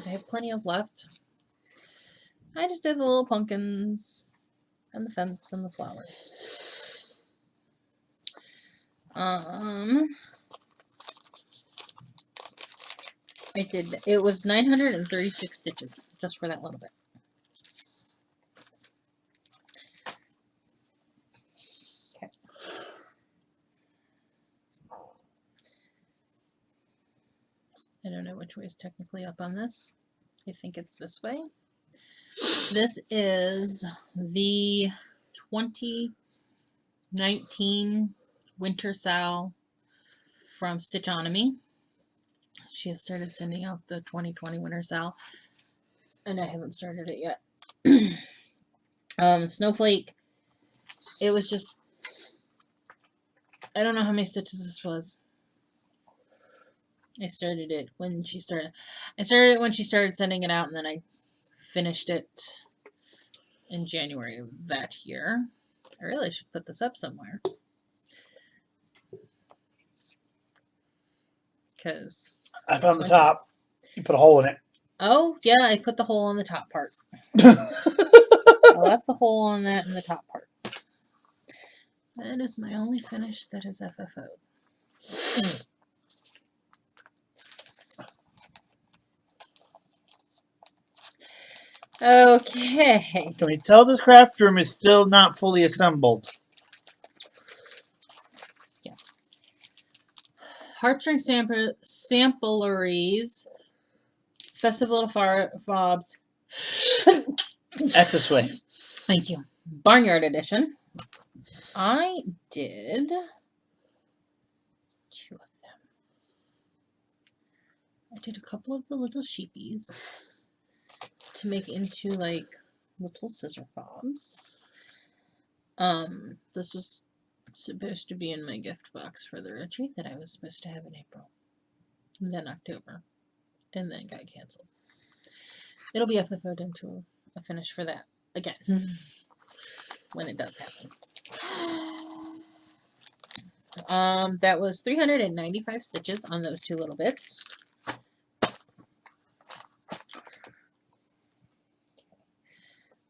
I have plenty of left. I just did the little pumpkins and the fence and the flowers. It was 936 stitches just for that little bit. Okay. I don't know which way is technically up on this. I think it's this way. This is the 2019 Winter Sal from Stitchonomy. She has started sending out the 2020 Winter Sal, and I haven't started it yet. Snowflake, it was just, I don't know how many stitches this was. I started it when she started sending it out, and then I finished it in January of that year. I really should put this up somewhere. Because I found the top. You put a hole in it. Oh, yeah, I put the hole on the top part. I left the hole on that in the top part. That is my only finish that is FFO'd. Okay. Can we tell this craft room is still not fully assembled? Yes. Heartstring Sampleries. Festival of Fobs. That's this way. Thank you. Barnyard Edition. I did 2 of them. I did a couple of the little sheepies to make into like little scissor fobs. This was supposed to be in my gift box for the retreat that I was supposed to have in April, and then October, and then got canceled. It'll be FFO'd into a finish for that again when it does happen. That was 395 stitches on those 2 little bits.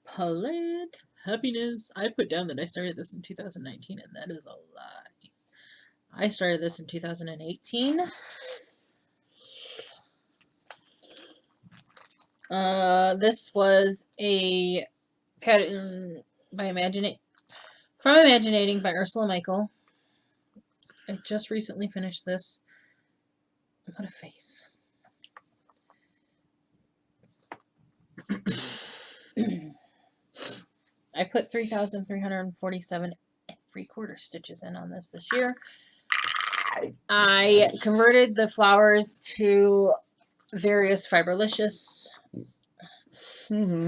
Palette Happiness. I put down that I started this in 2019, and that is a lie. I started this in 2018. This was a pattern by from Imaginating by Ursula Michael. I just recently finished this. What a face. I put 3,347 3/4 stitches in on this year. I converted the flowers to various fiberlicious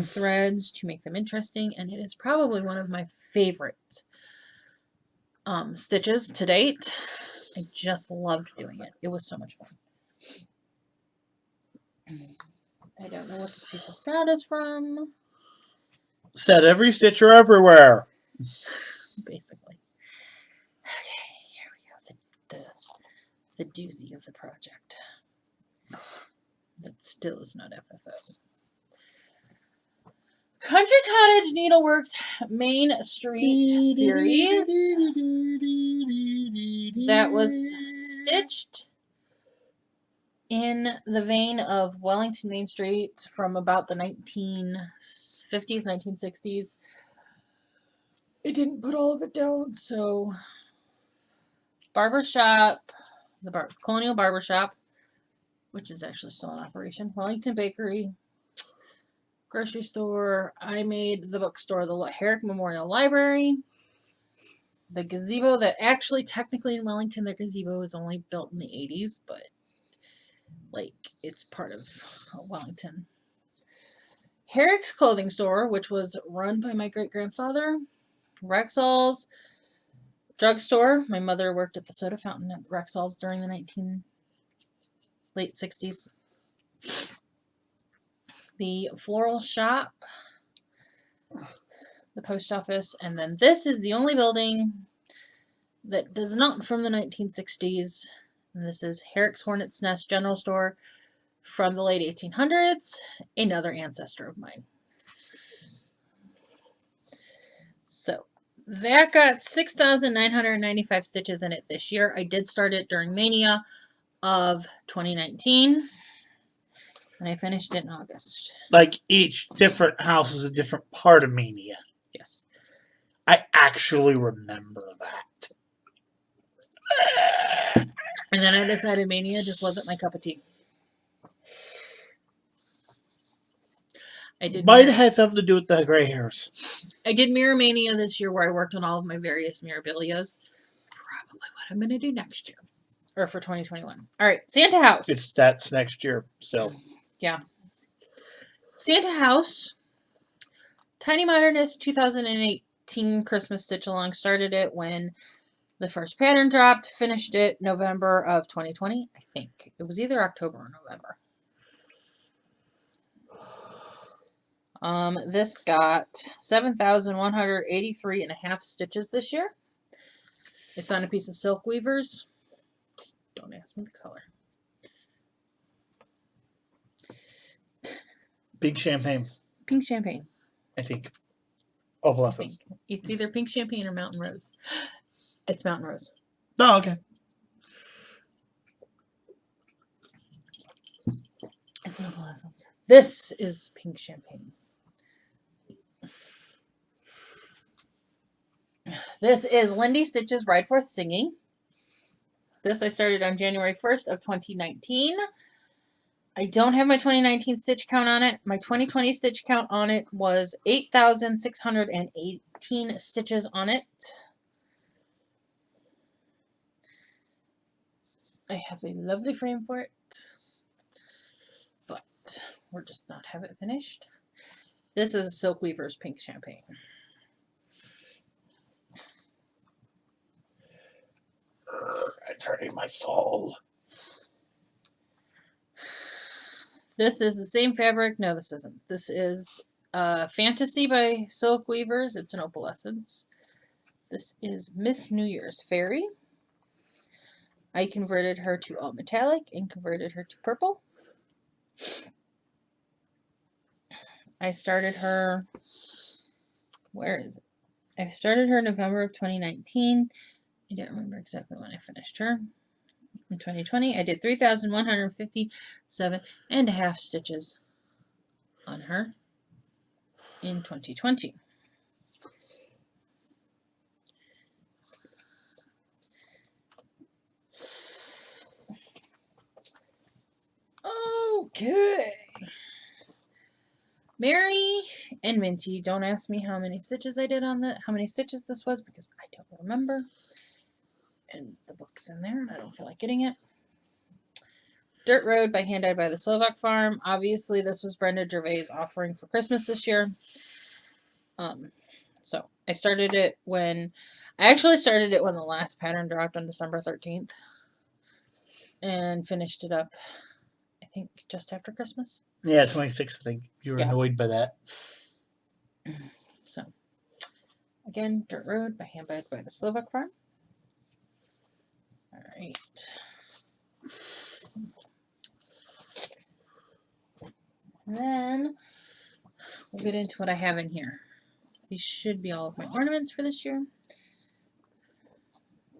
threads to make them interesting, and it is probably one of my favorite stitches to date. I just loved doing it. It was so much fun. I don't know what this piece of thread is from. Said every stitcher everywhere. Basically. Okay, here we go. The doozy of the project. That still is not FFO. Country Cottage Needleworks Main Street series that was stitched in the vein of Wellington Main Street from about the 1950s, 1960s. It didn't put all of it down, so barbershop, the Colonial Barbershop, which is actually still in operation, Wellington Bakery, grocery store. I made the bookstore, the Herrick Memorial Library, the gazebo that actually technically in Wellington, the gazebo was only built in the 80s, but like it's part of Wellington. Herrick's clothing store, which was run by my great-grandfather. Rexall's drugstore. My mother worked at the soda fountain at Rexall's during the late 60s. The floral shop, the post office, and then this is the only building that does not from the 1960s. And this is Herrick's Hornet's Nest General Store from the late 1800s, another ancestor of mine. So that got 6,995 stitches in it this year. I did start it during Mania of 2019. And I finished it in August. Like each different house is a different part of Mania. Yes. I actually remember that. And then I decided Mania just wasn't my cup of tea. Might have had something to do with the gray hairs. I did Mirror Mania this year where I worked on all of my various Mirabilias. Probably what I'm going to do next year. Or for 2021. All right, Santa House. That's next year still. Yeah. Santa House. Tiny Modernist 2018 Christmas Stitch Along. Started it when the first pattern dropped. Finished it November of 2020. I think. It was either October or November. This got 7,183 and a half stitches this year. It's on a piece of Silk Weavers. Don't ask me the color. Pink champagne. Pink champagne. I think. Oh, blessings. It's either pink champagne or mountain rose. It's mountain rose. Oh, okay. It's opalescence. This is pink champagne. This is Lindy Stitch's Ride Forth Singing. This I started on January 1st of 2019. I don't have my 2019 stitch count on it. My 2020 stitch count on it was 8,618 stitches on it. I have a lovely frame for it, but we're just not have it finished. This is a Silk Weaver's Pink Champagne. Returning my soul. This is the same fabric. No, this isn't. This is Fantasy by Silk Weavers. It's an opalescence. This is Miss New Year's Fairy. I converted her to all metallic and converted her to purple. I started her, where is it? I started her November of 2019. I don't remember exactly when I finished her. In 2020, I did 3,157 and a half stitches on her in 2020. Okay. Mary and Minty, don't ask me how many stitches I did on how many stitches this was because I don't remember. And the book's in there, and I don't feel like getting it. Dirt Road by Hand Dyed by the Slovak Farm. Obviously, this was Brenda Gervais' offering for Christmas this year. So I started it when... I actually started it when the last pattern dropped on December 13th. And finished it up, I think, just after Christmas. Yeah, 26th, I think. You were annoyed by that. So, again, Dirt Road by Hand Dyed by the Slovak Farm. Alright. And then we'll get into what I have in here. These should be all of my ornaments for this year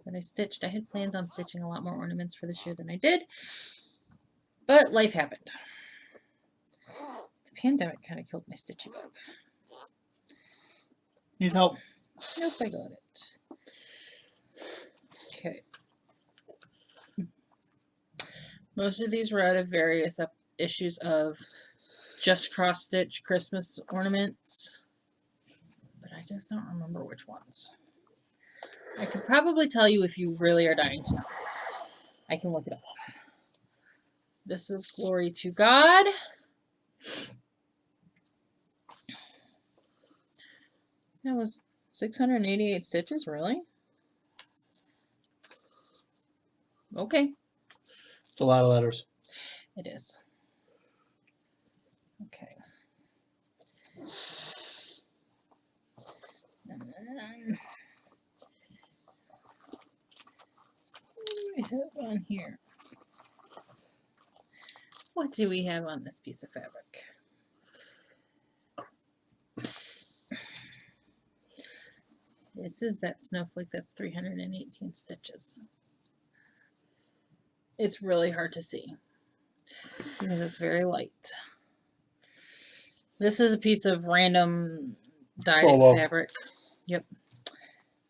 that I stitched. I had plans on stitching a lot more ornaments for this year than I did, but life happened. The pandemic kind of killed my stitching book. Need help? Nope, I got it. Okay. Most of these were out of various issues of Just Cross Stitch Christmas ornaments, but I just don't remember which ones. I could probably tell you if you really are dying to know. I can look it up. This is Glory to God. That was 688 stitches, really? Okay. It's a lot of letters. It is. Okay. And then what do we have on here? What do we have on this piece of fabric? This is that snowflake that's 318 stitches. It's really hard to see because it's very light. This is a piece of random dyed fabric. Yep.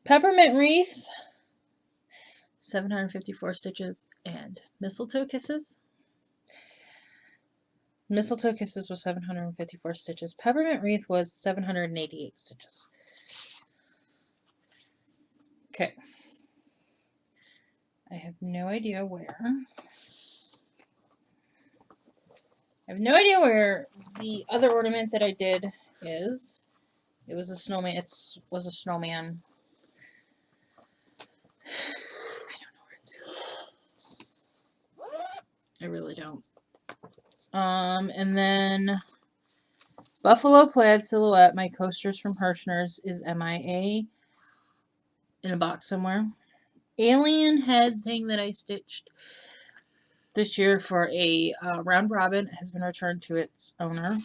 Peppermint wreath, 754 stitches, and mistletoe kisses. Mistletoe kisses was 754 stitches. Peppermint wreath was 788 stitches. Okay. I have no idea where. I have no idea where the other ornament that I did is. It was a snowman. It was a snowman. I don't know where it's at. I really don't. And then Buffalo Plaid Silhouette, my coasters from Hirschner's, is MIA in a box somewhere. Alien head thing that I stitched this year for a round robin has been returned to its owner.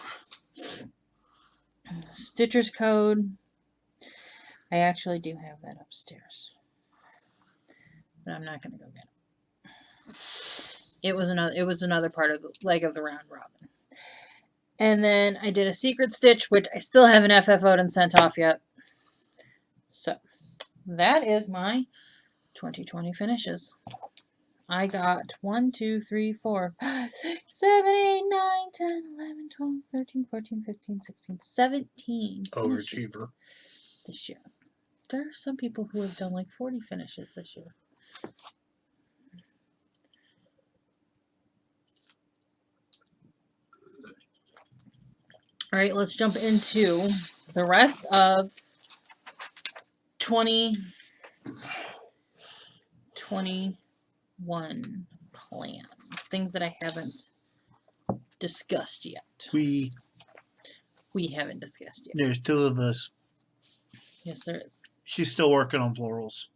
Stitcher's code. I actually do have that upstairs, but I'm not going to go get it. It was another part of the leg of the round robin. And then I did a secret stitch, which I still haven't FFO'd and sent off yet. So that is my 2020 finishes. I got 1, 2, 3, 4, 5, 6, 7, 8, 9, 10, 11, 12, 13, 14, 15, 16, 17 Overachiever this year. There are some people who have done like 40 finishes this year. All right, let's jump into the rest of 2021 plans. Things that I haven't discussed yet. We haven't discussed yet. There's two of us. Yes, there is. She's still working on plurals.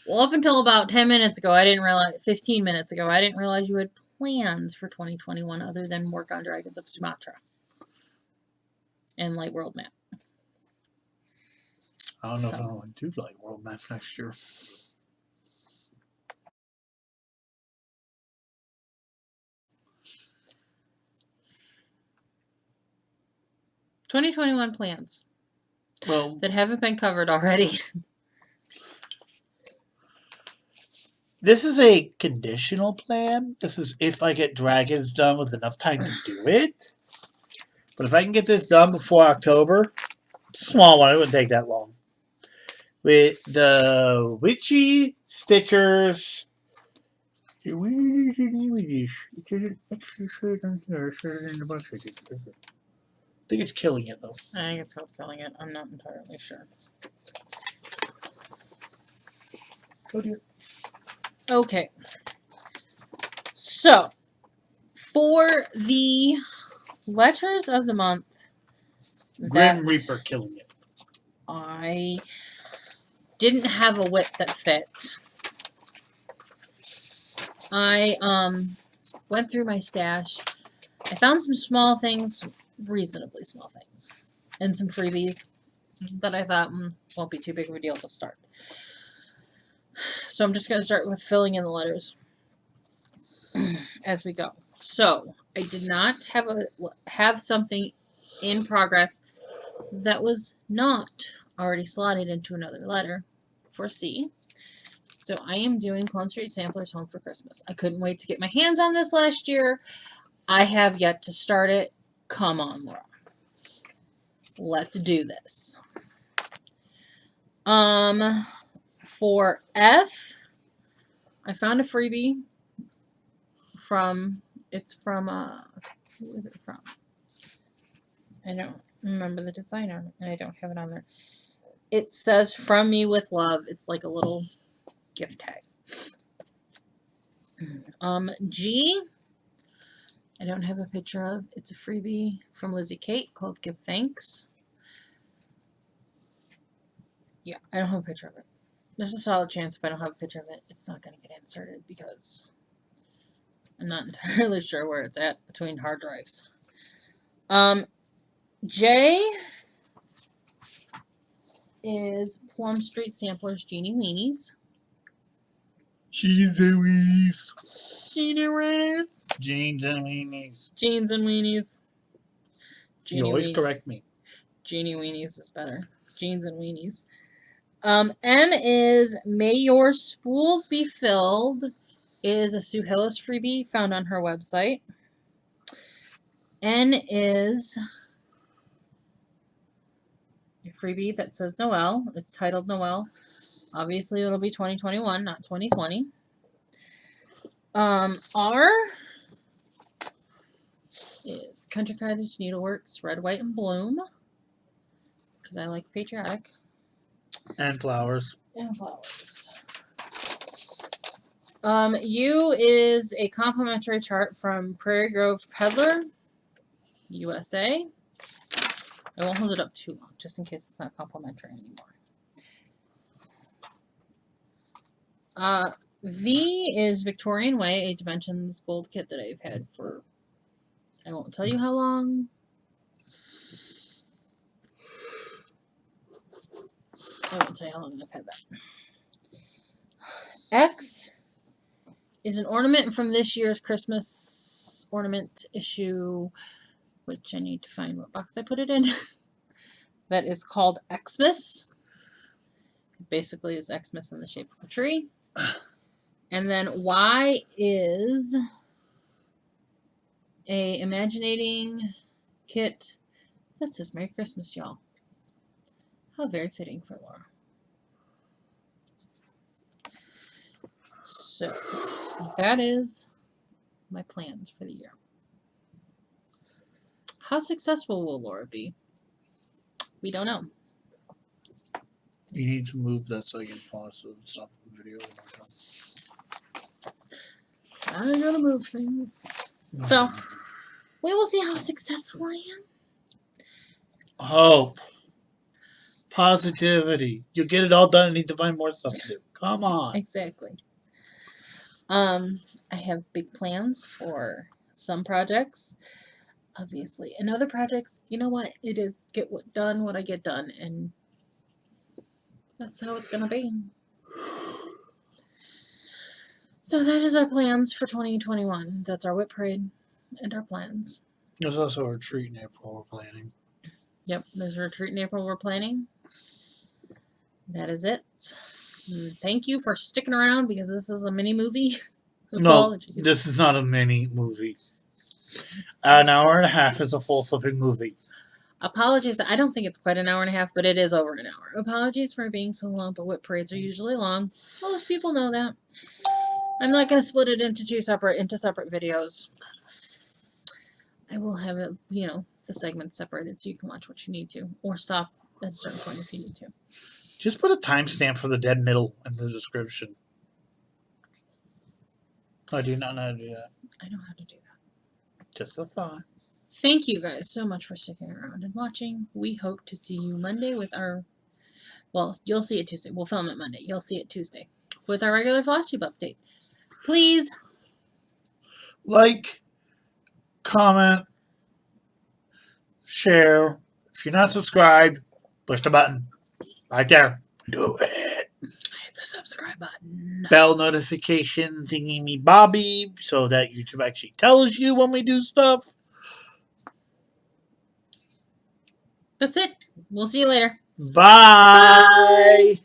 Well, up until about 10 minutes ago, 15 minutes ago, I didn't realize you had plans for 2021 other than work on Dragons of Sumatra and Light World Map. I don't know if I want to do Light World Map next year. '21 plans. Well, that haven't been covered already. This is a conditional plan. This is if I get Dragons done with enough time to do it. But if I can get this done before October, it's a small one. It wouldn't take that long. with the witchy Stitchers. I think it's killing it, though. I think it's killing it. I'm not entirely sure. Oh, dear. Okay. So, for the letters of the month, Grim Reaper killing it. I didn't have a WIP that fit. I went through my stash. I found some small things, reasonably small things, and some freebies that I thought won't be too big of a deal to start. So I'm just going to start with filling in the letters as we go. So I did not have something in progress that was not already slotted into another letter for C. So I am doing Clone Street Samplers Home for Christmas. I couldn't wait to get my hands on this last year. I have yet to start it. Come on, Laura. Let's do this. For F, I found a freebie from, who is it from? I don't remember the designer, and I don't have it on there. It says, "From Me with Love." It's like a little gift tag. G, I don't have a picture of. It's a freebie from Lizzie Kate called "Give Thanks." Yeah, I don't have a picture of it. There's a solid chance if I don't have a picture of it, it's not going to get inserted because I'm not entirely sure where it's at between hard drives. J is Plum Street Samplers Jeannie Weenies. Jeans and weenies. Jeannie Weenies. Jeans and weenies. Jeans and Weenies. You always correct me. Jeannie Weenies is better. Jeans and Weenies. M is May Your Spools Be Filled. Is a Sue Hillis freebie found on her website. N is a freebie that says Noel. It's titled Noel. Obviously, it'll be 2021, not 2020. R is Country Cottage Needleworks Red, White, and Bloom. Because I like patriotic. And flowers. And flowers. U is a complimentary chart from Prairie Grove Peddler, USA. I won't hold it up too long, just in case it's not complimentary anymore. V is Victorian Way, a Dimensions gold kit that I've had for, I won't tell you how long. I won't tell you how long I've had that. X is an ornament from this year's Christmas ornament issue, which I need to find what box I put it in. That is called Xmas. It basically is Xmas in the shape of a tree. And then Y is a Imaginating kit that says Merry Christmas, y'all. How very fitting for Laura. So, that is my plans for the year. How successful will Laura be? We don't know. You need to move that so I can pause and stop the video. I'm gonna move things. So, we will see how successful I am. Hope. Positivity. You'll get it all done and need to find more stuff to do. Come on. Exactly. I have big plans for some projects, obviously. And other projects, you know what? It is get done what I get done, and that's how it's gonna be. So that is our plans for 2021. That's our WIP parade and our plans. There's also a retreat in April we're planning. Yep, there's a retreat in April we're planning. That is it. Thank you for sticking around because this is a mini movie. Apologies. No, this is not a mini movie. An hour and a half is a full flipping movie. Apologies. I don't think it's quite an hour and a half, but it is over an hour. Apologies for being so long, but WIP parades are usually long. Most people know that. I'm not going to split it into separate videos. I will have it, you know, the segments separated so you can watch what you need to, or stop at a certain point if you need to. Just put a timestamp for the dead middle in the description. I do not know how to do that. I know how to do that. Just a thought. Thank you guys so much for sticking around and watching. We hope to see you Monday with our... Well, you'll see it Tuesday. We'll film it Monday. You'll see it Tuesday with our regular Flosstube update. Please like, comment, share. If you're not subscribed, push the button right there. Do it. hit the subscribe button. Bell notification thingy me bobby so that YouTube actually tells you when we do stuff. That's it. We'll see you later. Bye.